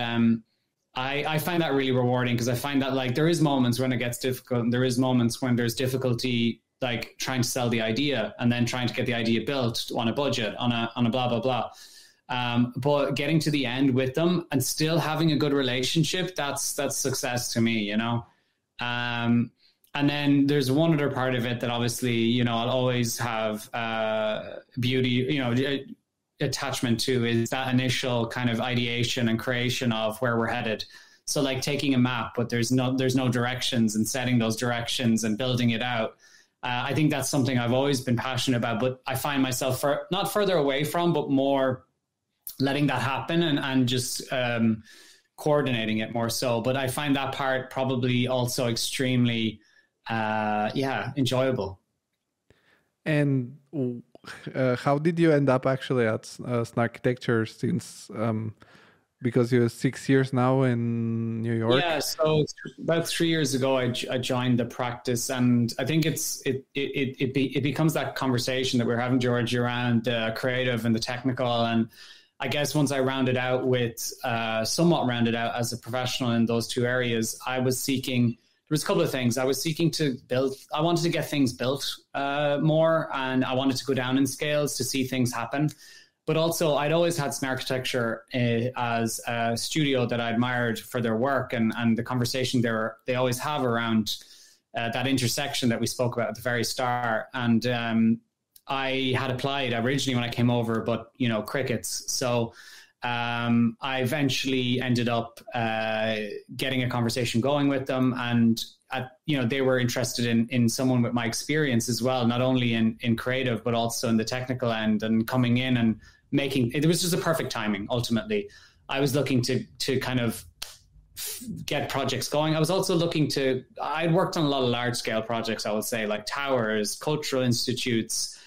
I find that really rewarding, because I find that like there is moments when it gets difficult, and there is moments when there's difficulty, like trying to sell the idea and then trying to get the idea built on a budget, on a blah, blah, blah. But getting to the end with them and still having a good relationship, that's success to me, you know? And then there's one other part of it that obviously, you know, I'll always have beauty, you know, attachment to is that initial kind of ideation and creation of where we're headed. So like taking a map, but there's no directions, and setting those directions and building it out. I think that's something I've always been passionate about, but I find myself not further away from, but more letting that happen and just coordinating it more so. But I find that part probably also extremely, enjoyable. And how did you end up actually at Snarkitecture since, because you're 6 years now in New York? Yeah, so about 3 years ago, I joined the practice, and I think it becomes that conversation that we're having, George, around the creative and the technical. And I guess once I somewhat rounded out as a professional in those two areas, there was a couple of things. I was seeking to I wanted to get things built more, and I wanted to go down in scales to see things happen. But also, I'd always had Snarkitecture as a studio that I admired for their work and the conversation they always have around that intersection that we spoke about at the very start. And I had applied originally when I came over, but, crickets. So I eventually ended up getting a conversation going with them. And, they were interested in someone with my experience as well, not only in creative, but also in the technical end, and coming in and it was just a perfect timing. Ultimately, I was looking to kind of get projects going. I was also I'd worked on a lot of large scale projects, I would say, like towers, cultural institutes,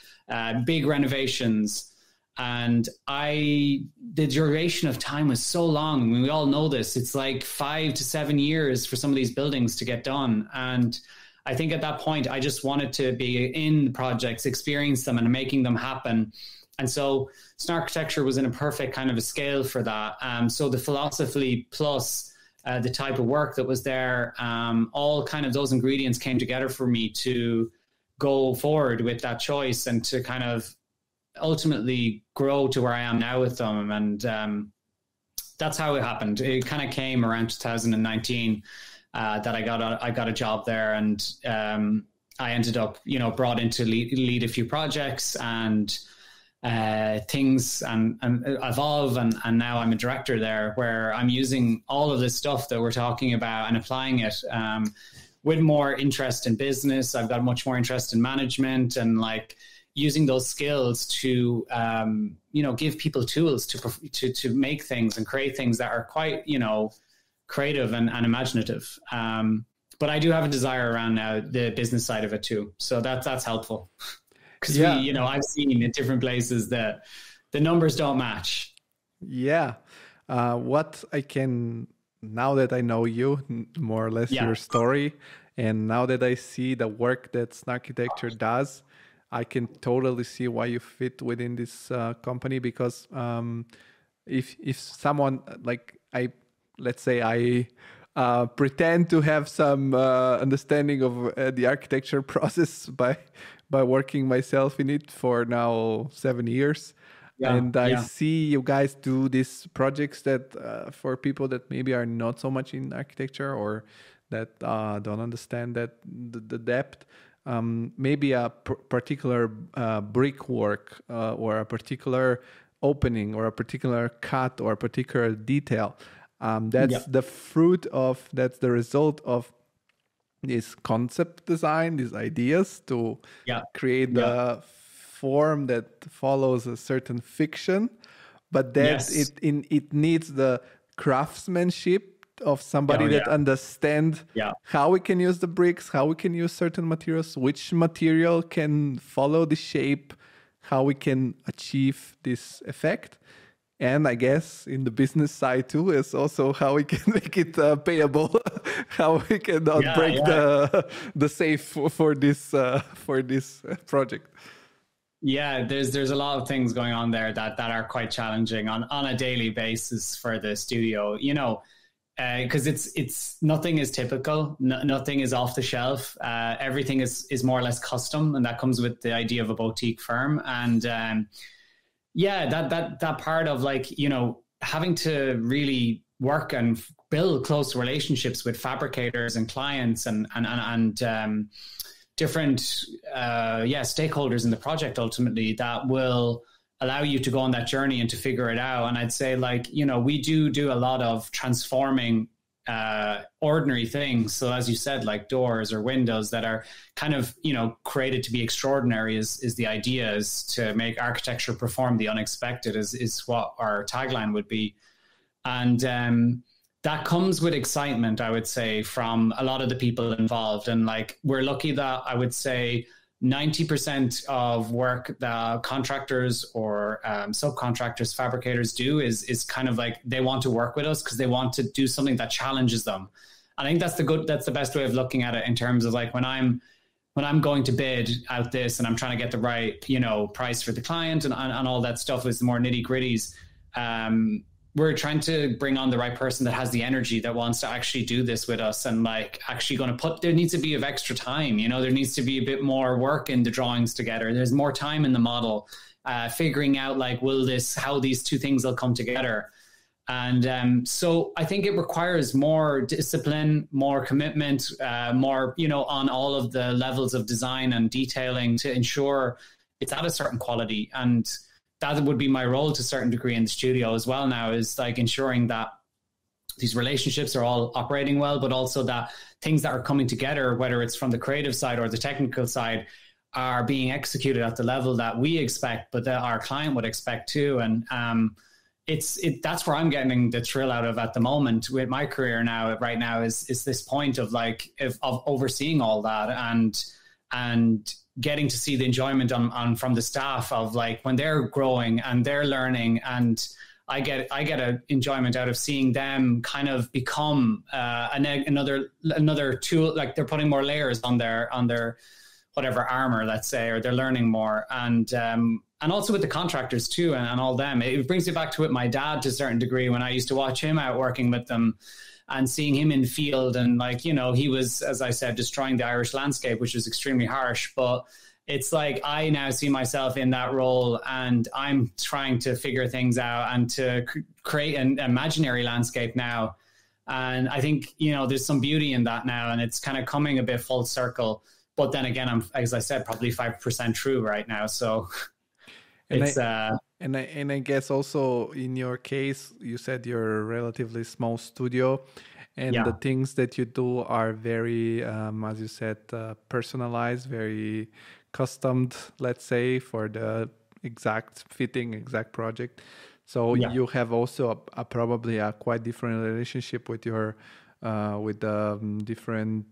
big renovations. And the duration of time was so long. I mean, we all know this. It's like 5 to 7 years for some of these buildings to get done. And I think at that point, I just wanted to be in the projects, experience them and making them happen. And so Snarkitecture was in a perfect kind of a scale for that. So the philosophy plus the type of work that was there, all kind of those ingredients came together for me to go forward with that choice and to kind of ultimately grow to where I am now with them. And that's how it happened. It kind of came around 2019 that I got a job there, and I ended up, brought in to lead a few projects and things and evolve. And now I'm a director there, where I'm using all of this stuff that we're talking about and applying it with more interest in business. I've got much more interest in management and like using those skills to, give people tools to make things and create things that are quite, creative and imaginative. But I do have a desire around now the business side of it too. So that's helpful. Because I've seen in different places that the numbers don't match. Yeah. What I can, now that I know you, more or less your story, and now that I see the work that Snarkitecture does, I can totally see why you fit within this company. Because if someone like let's say I pretend to have some understanding of the architecture process by working myself in it for now 7 years. And I see you guys do these projects that for people that maybe are not so much in architecture or that don't understand that the depth, maybe a particular brickwork or a particular opening or a particular cut or a particular detail. That's the result of this concept design, these ideas to create the form that follows a certain fiction, but that it needs the craftsmanship of somebody that understands how we can use the bricks, how we can use certain materials, which material can follow the shape, how we can achieve this effect. And I guess in the business side too is also how we can make it payable, how we can not break the safe for this project. Yeah, there's a lot of things going on there that are quite challenging on a daily basis for the studio. Because it's nothing is typical, nothing is off the shelf. Everything is more or less custom, and that comes with the idea of a boutique firm. And that part of having to really work and build close relationships with fabricators and clients and different stakeholders in the project ultimately that will allow you to go on that journey and to figure it out. And I'd say, like, we do a lot of transforming ordinary things. So as you said, like doors or windows that are kind of, created to be extraordinary is the idea, is to make architecture perform the unexpected is what our tagline would be. And that comes with excitement, I would say, from a lot of the people involved. And like, we're lucky that I would say 90% of work that contractors or subcontractors, fabricators do is kind of like, they want to work with us because they want to do something that challenges them. I think that's the best way of looking at it, in terms of like, when I'm going to bid out this and I'm trying to get the right, price for the client and all that stuff, is the more nitty gritties. We're trying to bring on the right person that has the energy, that wants to actually do this with us, and like actually going to there needs to be of extra time. There needs to be a bit more work in the drawings together. There's more time in the model, figuring out like, how these two things will come together. And so I think it requires more discipline, more commitment, more, on all of the levels of design and detailing to ensure it's at a certain quality. And that would be my role to a certain degree in the studio as well now, is like ensuring that these relationships are all operating well, but also that things that are coming together, whether it's from the creative side or the technical side, are being executed at the level that we expect, but that our client would expect too. And that's where I'm getting the thrill out of at the moment with my career right now is this point of like, of overseeing all that and getting to see the enjoyment on from the staff of like, when they're growing and they're learning, and I get an enjoyment out of seeing them kind of become another tool, like they're putting more layers on their whatever armor, let's say, or they're learning more. And also with the contractors too, and all them. It brings me back to with my dad to a certain degree, when I used to watch him out working with them and seeing him in field, and like, he was, as I said, destroying the Irish landscape, which was extremely harsh. But it's like, I now see myself in that role, and I'm trying to figure things out and to create an imaginary landscape now. And I think, there's some beauty in that now, and it's kind of coming a bit full circle. But then again, I'm, as I said, probably 5% true right now. So it's... And I guess also in your case, you said you're a relatively small studio, and the things that you do are very, as you said, personalized, very customed, let's say, for the exact project. So you have also probably a quite different relationship with your with the different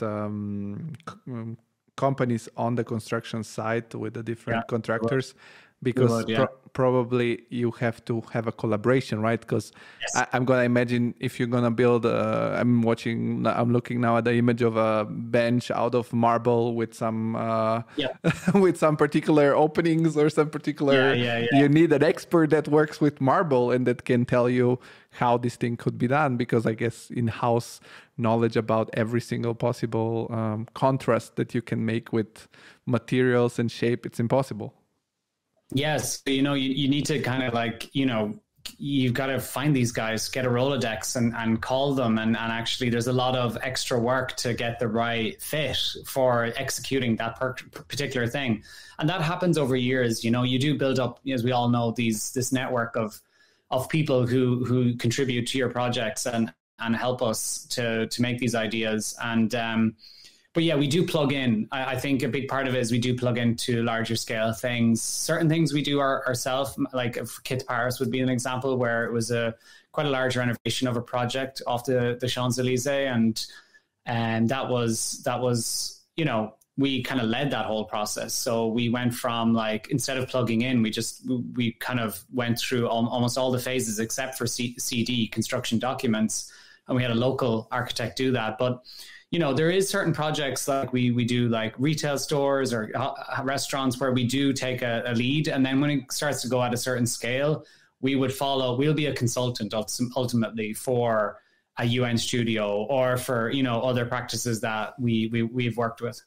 companies on the construction site, with the different contractors. Because probably you have to have a collaboration, right? Because I'm going to imagine, if you're going to build, I'm looking now at the image of a bench out of marble with some with some particular openings or some particular, you need an expert that works with marble and that can tell you how this thing could be done. Because I guess in-house knowledge about every single possible contrast that you can make with materials and shape, it's impossible. Yes, you need to kind of like, you've got to find these guys, get a Rolodex and call them. And actually there's a lot of extra work to get the right fit for executing that particular thing. And that happens over years. You do build up, as we all know, this network of people who contribute to your projects and help us to make these ideas. And, but yeah, we do plug in. I think a big part of it is we do plug into larger scale things. Certain things we do ourselves, like Kit Paris would be an example, where it was quite a large renovation of a project off the Champs-Élysées. And that was, we kind of led that whole process. So we went from like, instead of plugging in, we kind of went through almost all the phases except for CD, construction documents. And we had a local architect do that. But there is certain projects like we do, like retail stores or restaurants, where we do take a lead. And then when it starts to go at a certain scale, we'll be a consultant ultimately for a UN studio or for, other practices that we've worked with.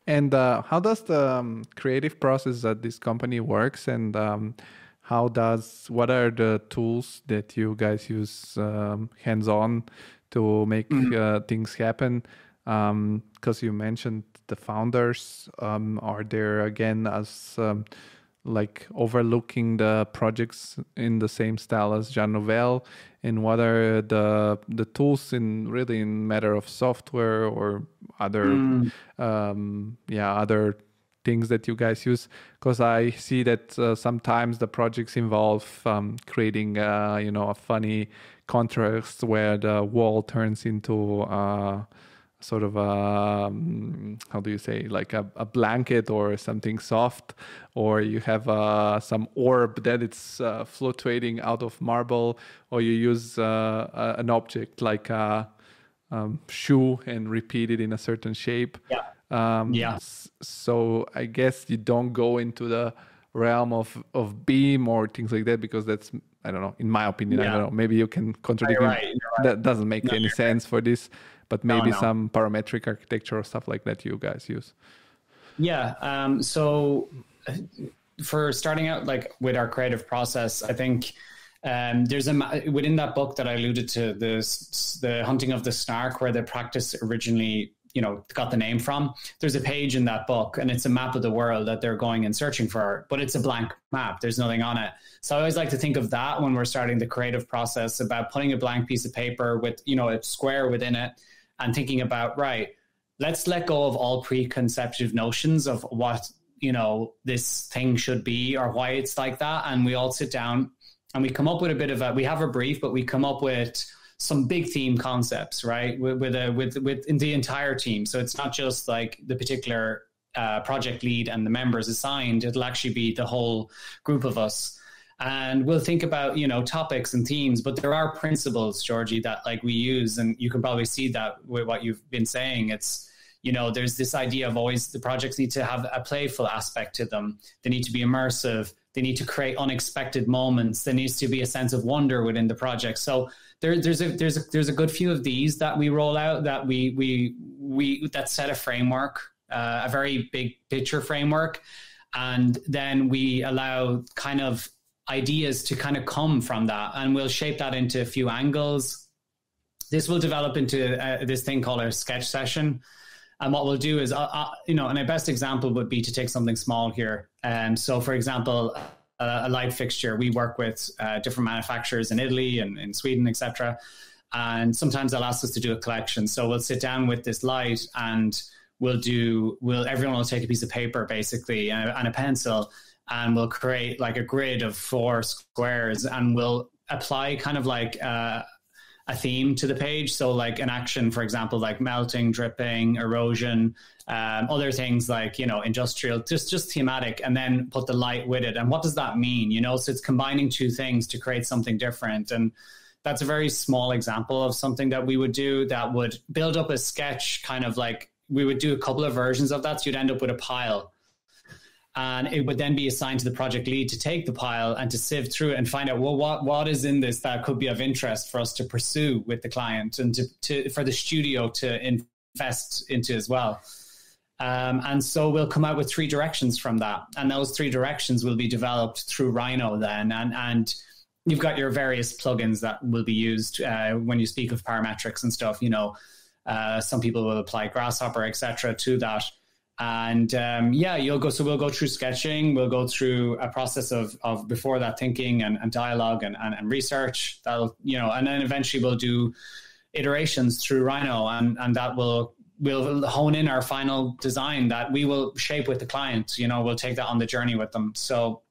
And how does the creative process at this company works? And what are the tools that you guys use hands-on to make things happen? Because you mentioned the founders are there again as like overlooking the projects in the same style as Jean Nouvel, and what are the tools in matter of software or other other things that you guys use? Because I see that sometimes the projects involve creating a funny contrast where the wall turns into sort of how do you say, like a blanket or something soft, or you have some orb that it's fluctuating out of marble, or you use an object like a shoe and repeat it in a certain shape. So I guess you don't go into the realm of beam or things like that, because that's, I don't know, in my opinion, I don't know, maybe you can contradict me. Right. That doesn't make any sense for this, but maybe some parametric architecture or stuff like that you guys use. So for starting out, like with our creative process, I think there's within that book that I alluded to, the Hunting of the Snark, where the practice originally got the name from. There's a page in that book, and it's a map of the world that they're going and searching for, but it's a blank map. There's nothing on it. So I always like to think of that when we're starting the creative process, about putting a blank piece of paper with, a square within it, and thinking about, right, let's let go of all preconceptive notions of what, this thing should be or why it's like that. And we all sit down and we come up with we have a brief, but we come up with some big theme concepts, right? With the entire team. So it's not just like the particular project lead and the members assigned. It'll actually be the whole group of us. And we'll think about, topics and themes, but there are principles, Georgie, that like we use, and you can probably see that with what you've been saying. It's, there's this idea of always the projects need to have a playful aspect to them. They need to be immersive. They need to create unexpected moments. There needs to be a sense of wonder within the project. So there's a good few of these that we roll out, that we that set a framework, a very big picture framework, and then we allow kind of ideas to kind of come from that, and we'll shape that into a few angles. This will develop into this thing called a sketch session. And what we'll do is, and a best example would be to take something small here. So, for example, a light fixture. We work with different manufacturers in Italy and in Sweden, etc. And sometimes they'll ask us to do a collection. So we'll sit down with this light, and everyone will take a piece of paper, basically, and a pencil, and we'll create like a grid of 4 squares, and we'll apply kind of like a theme to the page. So like an action, for example, like melting, dripping, erosion, other things like, industrial, just thematic, and then put the light with it. And what does that mean? So it's combining 2 things to create something different. And that's a very small example of something that we would do that would build up a sketch, kind of like we would do a couple of versions of that. So you'd end up with a pile. And it would then be assigned to the project lead to take the pile and to sift through it and find out, well, what is in this that could be of interest for us to pursue with the client, and for the studio to invest into as well. And so we'll come out with 3 directions from that. And those 3 directions will be developed through Rhino then. And you've got your various plugins that will be used when you speak of parametrics and stuff. Some people will apply Grasshopper, etc. to that. And we'll go through sketching. We'll go through a process of before that thinking and dialogue and research. That'll, and then eventually we'll do iterations through Rhino, and that we'll hone in our final design that we will shape with the client. We'll take that on the journey with them. So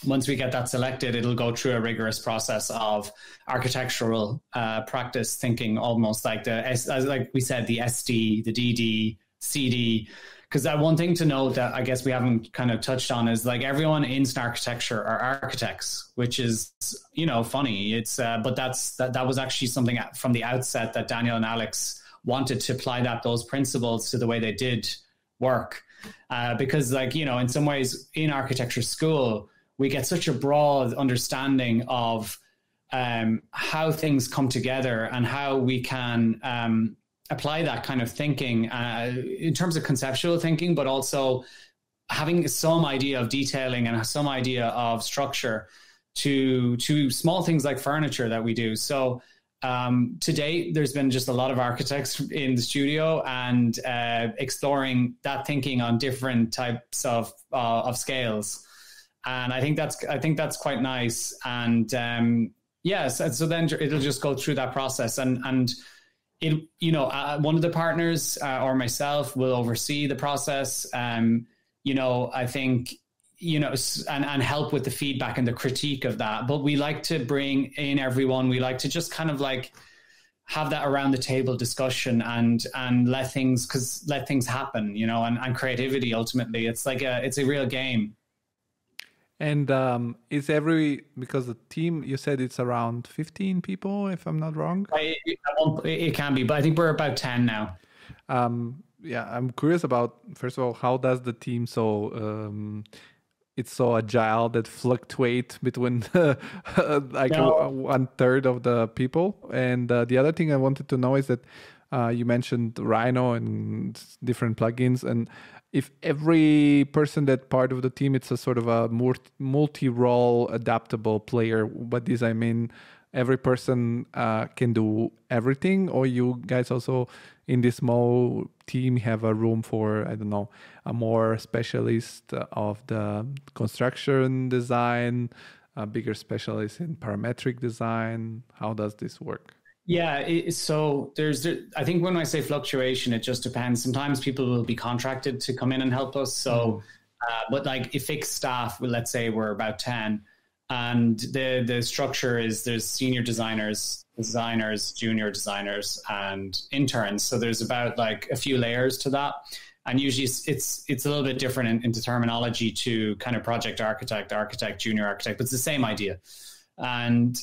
once we get that selected, it'll go through a rigorous process of architectural practice thinking, almost like like we said, the SD, the DD, CD. Because one thing to note that I guess we haven't kind of touched on is like everyone in Snarkitecture are architects, which is, funny. It's but that was actually something from the outset that Daniel and Alex wanted to apply those principles to the way they did work. Because in some ways in architecture school, we get such a broad understanding of how things come together and how we can apply that kind of thinking in terms of conceptual thinking, but also having some idea of detailing and some idea of structure to small things like furniture that we do. So to date, there's been just a lot of architects in the studio and exploring that thinking on different types of scales. And I think that's quite nice. And so then it'll just go through that process, and it, one of the partners or myself will oversee the process. I think, and help with the feedback and the critique of that. But we like to bring in everyone. We like to just kind of like have that around the table discussion and let things happen, and creativity. Ultimately, it's a real game. And because the team, you said it's around 15 people, if I'm not wrong? It can be, but I think we're about 10 now. I'm curious about, first of all, how does the team it's so agile that fluctuate between 1/3 of the people? And the other thing I wanted to know is that you mentioned Rhino and different plugins, and if every person that part of the team, it's a sort of a multi-role adaptable player. What does I mean? Every person can do everything, or you guys also in this small team have a room for, I don't know, a more specialist of the construction design, a bigger specialist in parametric design? How does this work? Yeah, so I think when I say fluctuation, it just depends. Sometimes people will be contracted to come in and help us. So, but like if fixed staff, let's say we're about 10, and the structure is there's senior designers, junior designers, and interns. So there's about like a few layers to that. And usually it's a little bit different in the terminology to kind of project architect, junior architect, but it's the same idea. And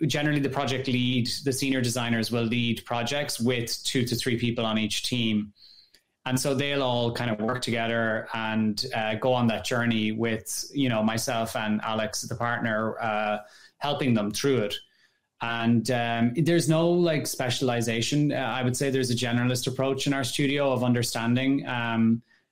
generally the project lead, the senior designers will lead projects with 2 to 3 people on each team. And so they'll all kind of work together and go on that journey with, myself and Alex, the partner, helping them through it. And there's no like specialization. I would say there's a generalist approach in our studio of understanding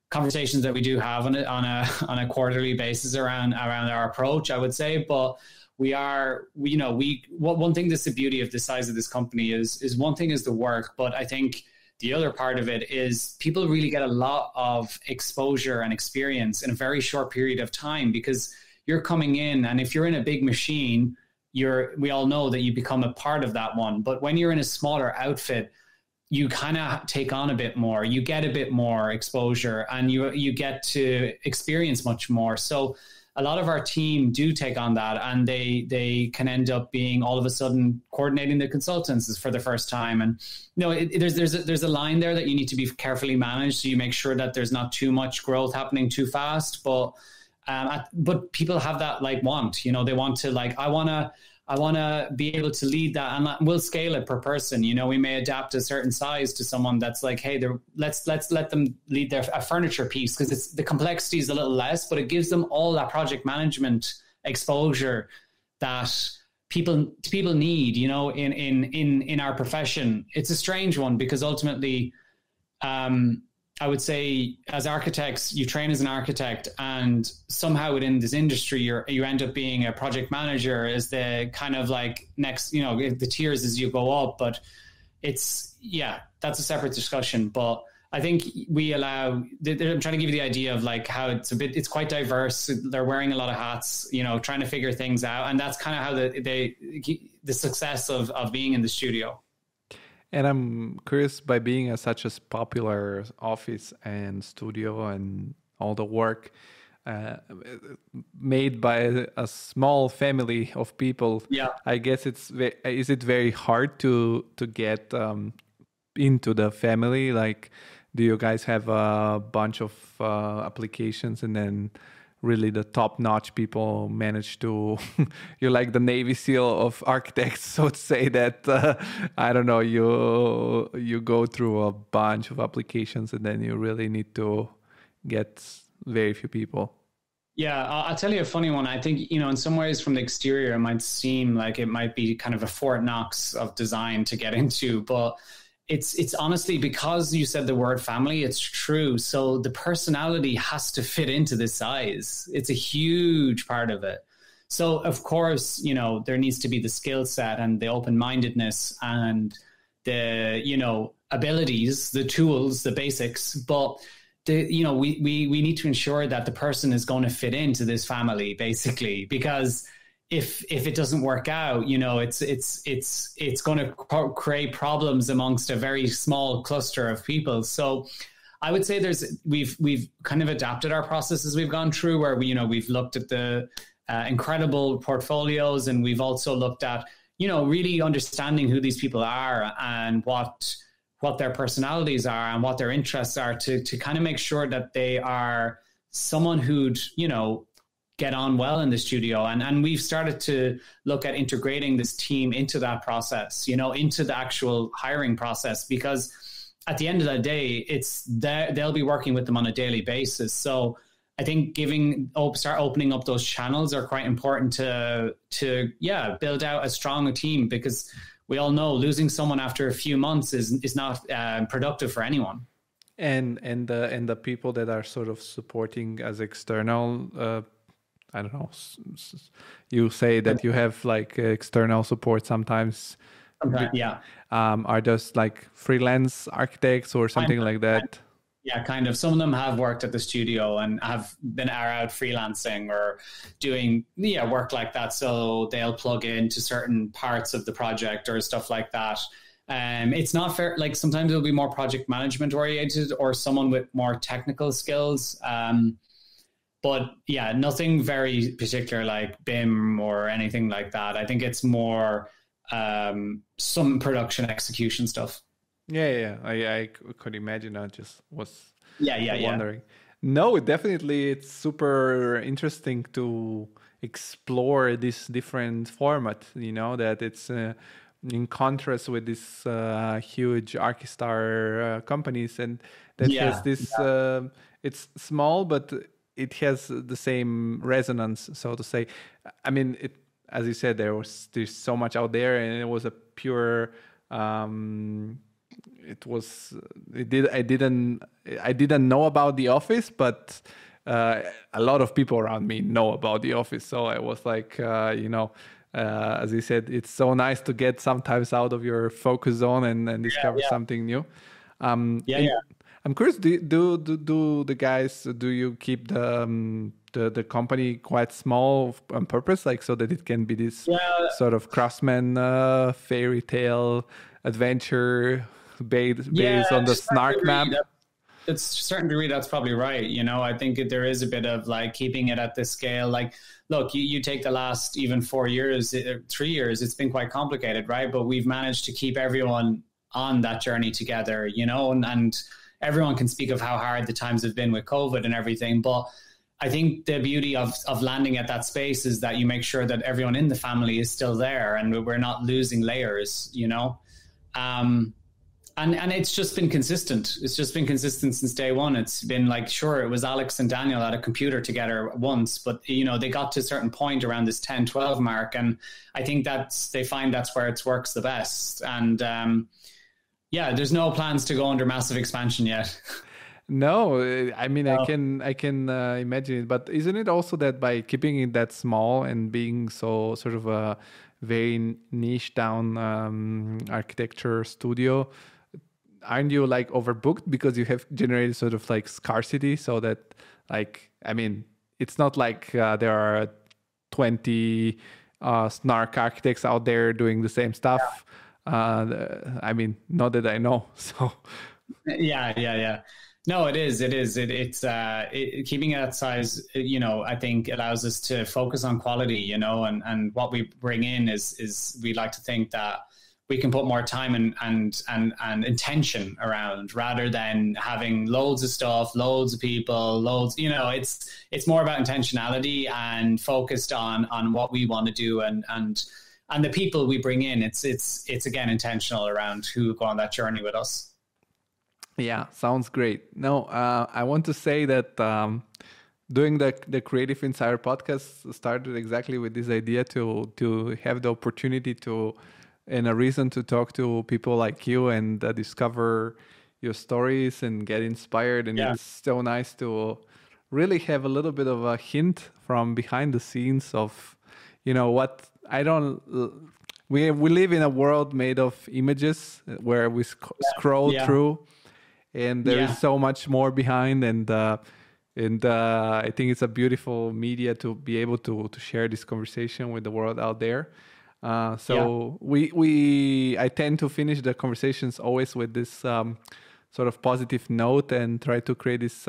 conversations that we do have on a quarterly basis around our approach, I would say. But one thing that's the beauty of the size of this company is one thing is the work, but I think the other part of it is people really get a lot of exposure and experience in a very short period of time, because you're coming in, and if you're in a big machine, we all know that you become a part of that one. But when you're in a smaller outfit, you kind of take on a bit more, you get a bit more exposure, and you get to experience much more. So a lot of our team do take on that, and they can end up being all of a sudden coordinating the consultants for the first time. And there's a line there that you need to be carefully managed, so you make sure that there's not too much growth happening too fast. But people have that want, they want to I want to be able to lead that, and we'll scale it per person. We may adapt a certain size to someone that's like, hey, let's let them lead a furniture piece, because the complexity is a little less, but it gives them all that project management exposure that people need. In our profession, it's a strange one, because ultimately, I would say as architects, you train as an architect, and somehow within this industry, you end up being a project manager as the kind of like next, the tiers as you go up. But that's a separate discussion. But I think I'm trying to give you the idea of like how it's quite diverse. They're wearing a lot of hats, trying to figure things out. And that's kind of how the success of being in the studio. And I'm curious, by being such a popular office and studio and all the work made by a small family of people, I guess is it very hard to get into the family? Like, do you guys have a bunch of applications, and then really the top-notch people manage to you're like the Navy SEAL of architects, so to say, that I don't know, you go through a bunch of applications, and then you really need to get very few people? Yeah, I'll tell you a funny one. I think, in some ways from the exterior, it might seem like it might be kind of a Fort Knox of design to get into, but it's honestly, because you said the word family, it's true. So the personality has to fit into the size. It's a huge part of it. So of course, there needs to be the skill set and the open-mindedness and the, abilities, the tools, the basics. But we need to ensure that the person is going to fit into this family, basically, because if it doesn't work out, it's going to create problems amongst a very small cluster of people. So I would say we've kind of adapted our process as we've gone through, where we've looked at the incredible portfolios, and we've also looked at really understanding who these people are and what their personalities are and what their interests are, to kind of make sure that they are someone who'd get on well in the studio. And we've started to look at integrating this team into that process, into the actual hiring process, because at the end of the day, they'll be working with them on a daily basis. So I think start opening up those channels are quite important to build out as strong a team, because we all know losing someone after a few months is not productive for anyone. And the people that are sort of supporting as external, I don't know, you say that you have like external support sometimes. Yeah. Are those like freelance architects or something like that? Yeah, kind of. Some of them have worked at the studio and are out freelancing or doing work like that. So they'll plug into certain parts of the project or stuff like that. It's not fair. Like sometimes it'll be more project management oriented or someone with more technical skills. But yeah, nothing very particular like BIM or anything like that. I think it's more some production execution stuff. Yeah. I could imagine. I just was wondering. Yeah. No, definitely, it's super interesting to explore this different format. That it's in contrast with these huge Archistar companies, and that has this. It's small, but it has the same resonance, so to say. I mean, as you said, there's so much out there, and it was a pure. I didn't know about The Office, but a lot of people around me know about The Office. So I was like, as you said, it's so nice to get sometimes out of your focus zone and discover something new. I'm curious, do the guys, do you keep the company quite small on purpose, like so that it can be this sort of craftsman fairy tale adventure based on the Snark map? It's to a certain degree, that's probably right. I think there is a bit of like keeping it at this scale. Like, look, you take the last even 4 years, 3 years, it's been quite complicated, right? But we've managed to keep everyone on that journey together, and everyone can speak of how hard the times have been with COVID and everything. But I think the beauty of landing at that space is that you make sure that everyone in the family is still there and we're not losing layers, And it's just been consistent. It's just been consistent since day one. It's been like, sure, it was Alex and Daniel at a computer together once, but, they got to a certain point around this 10, 12 mark. And I think they find that's where it works the best. And there's no plans to go under massive expansion yet. No, I mean, I can imagine it. But isn't it also that by keeping it that small and being so sort of a very niche down architecture studio, aren't you like overbooked because you have generated sort of like scarcity, so that like, I mean, it's not like there are 20 Snark architects out there doing the same stuff. I mean, not that I know. So yeah. No, it is. It's keeping it at size, I think allows us to focus on quality, and what we bring in is we like to think that we can put more time and intention around, rather than having loads of stuff, loads of people, it's more about intentionality and focused on what we want to do and the people we bring in. It's again intentional around who go on that journey with us. Yeah, sounds great. No, I want to say that doing the Creative Insider podcast started exactly with this idea to have the opportunity and a reason to talk to people like you and discover your stories and get inspired. And it's so nice to really have a little bit of a hint from behind the scenes of, what we live in a world made of images where we scroll through. and there is so much more behind. And I think it's a beautiful media to be able to share this conversation with the world out there. I tend to finish the conversations always with this sort of positive note and try to create this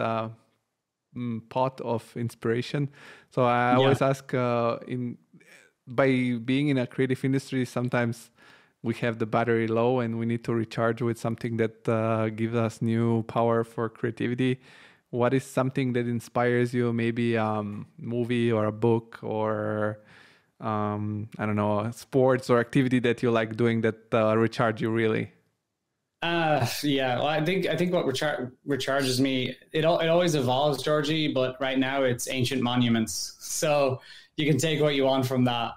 pot of inspiration. So I always ask, by being in a creative industry, sometimes we have the battery low and we need to recharge with something that gives us new power for creativity. What is something that inspires you? Maybe a movie or a book or I don't know, sports or activity that you like doing that recharge you really? Well, I think what recharges me, it always evolves, Georgie, but right now it's ancient monuments. So you can take what you want from that.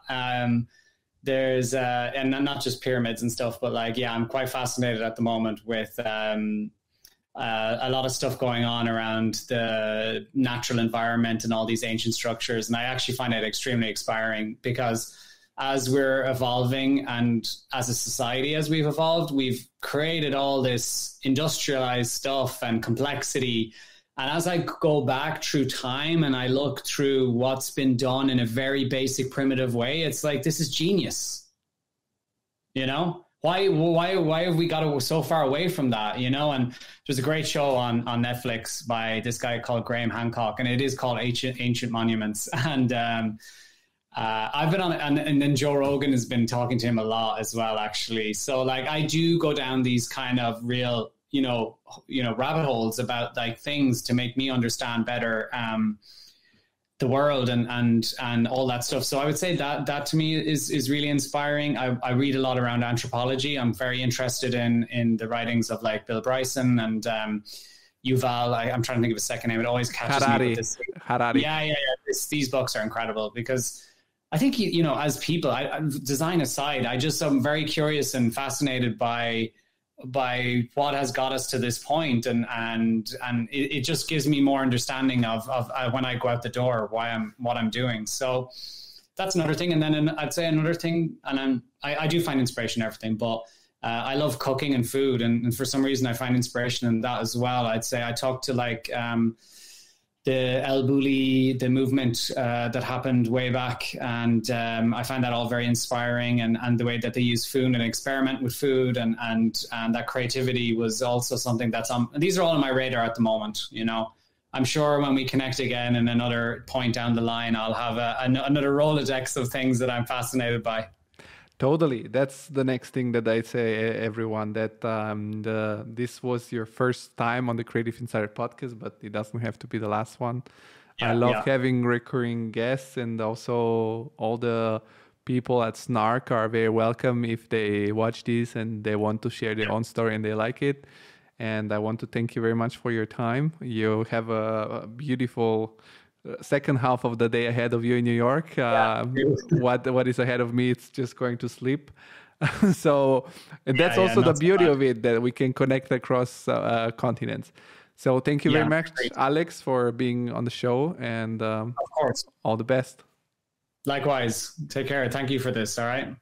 There's and not just pyramids and stuff, but I'm quite fascinated at the moment with a lot of stuff going on around the natural environment and all these ancient structures. And I actually find it extremely inspiring because as we're evolving and as a society, as we've evolved, we've created all this industrialized stuff and complexity. And as I go back through time and I look through what's been done in a very basic, primitive way, it's like, this is genius. You know? Why have we got so far away from that, you know? And there's a great show on Netflix by this guy called Graham Hancock, and it is called Ancient Monuments. And I've been on it, and then Joe Rogan has been talking to him a lot as well, actually. So I do go down these kind of real, rabbit holes about things to make me understand better the world and all that stuff. So I would say that to me is really inspiring. I read a lot around anthropology. I'm very interested in the writings of Bill Bryson and Yuval. I'm trying to think of a second name. It always catches me with this. Harari. Yeah. These books are incredible because I think, as people, design aside, I'm very curious and fascinated by what has got us to this point, and it just gives me more understanding of when I go out the door, what I'm doing. So that's another thing. And then I'd say another thing, and I do find inspiration in everything, but I love cooking and food, and for some reason I find inspiration in that as well. I'd say I talk to the El Bulli, the movement that happened way back. And I find that all very inspiring, and the way that they use food and experiment with food and that creativity was also something that's on. These are all on my radar at the moment, I'm sure when we connect again in another point down the line, I'll have another Rolodex of things that I'm fascinated by. Totally. That's the next thing that I say, everyone, that this was your first time on the Creative Insider podcast, but it doesn't have to be the last one. I love having recurring guests, and also all the people at Snark are very welcome if they watch this and they want to share their own story and they like it. And I want to thank you very much for your time. You have a beautiful second half of the day ahead of you in New York. What is ahead of me, it's just going to sleep. So that's also the beauty of it, that we can connect across continents. So thank you very much, Alex, for being on the show, and of course, all the best. Likewise. Take care. Thank you for this. All right.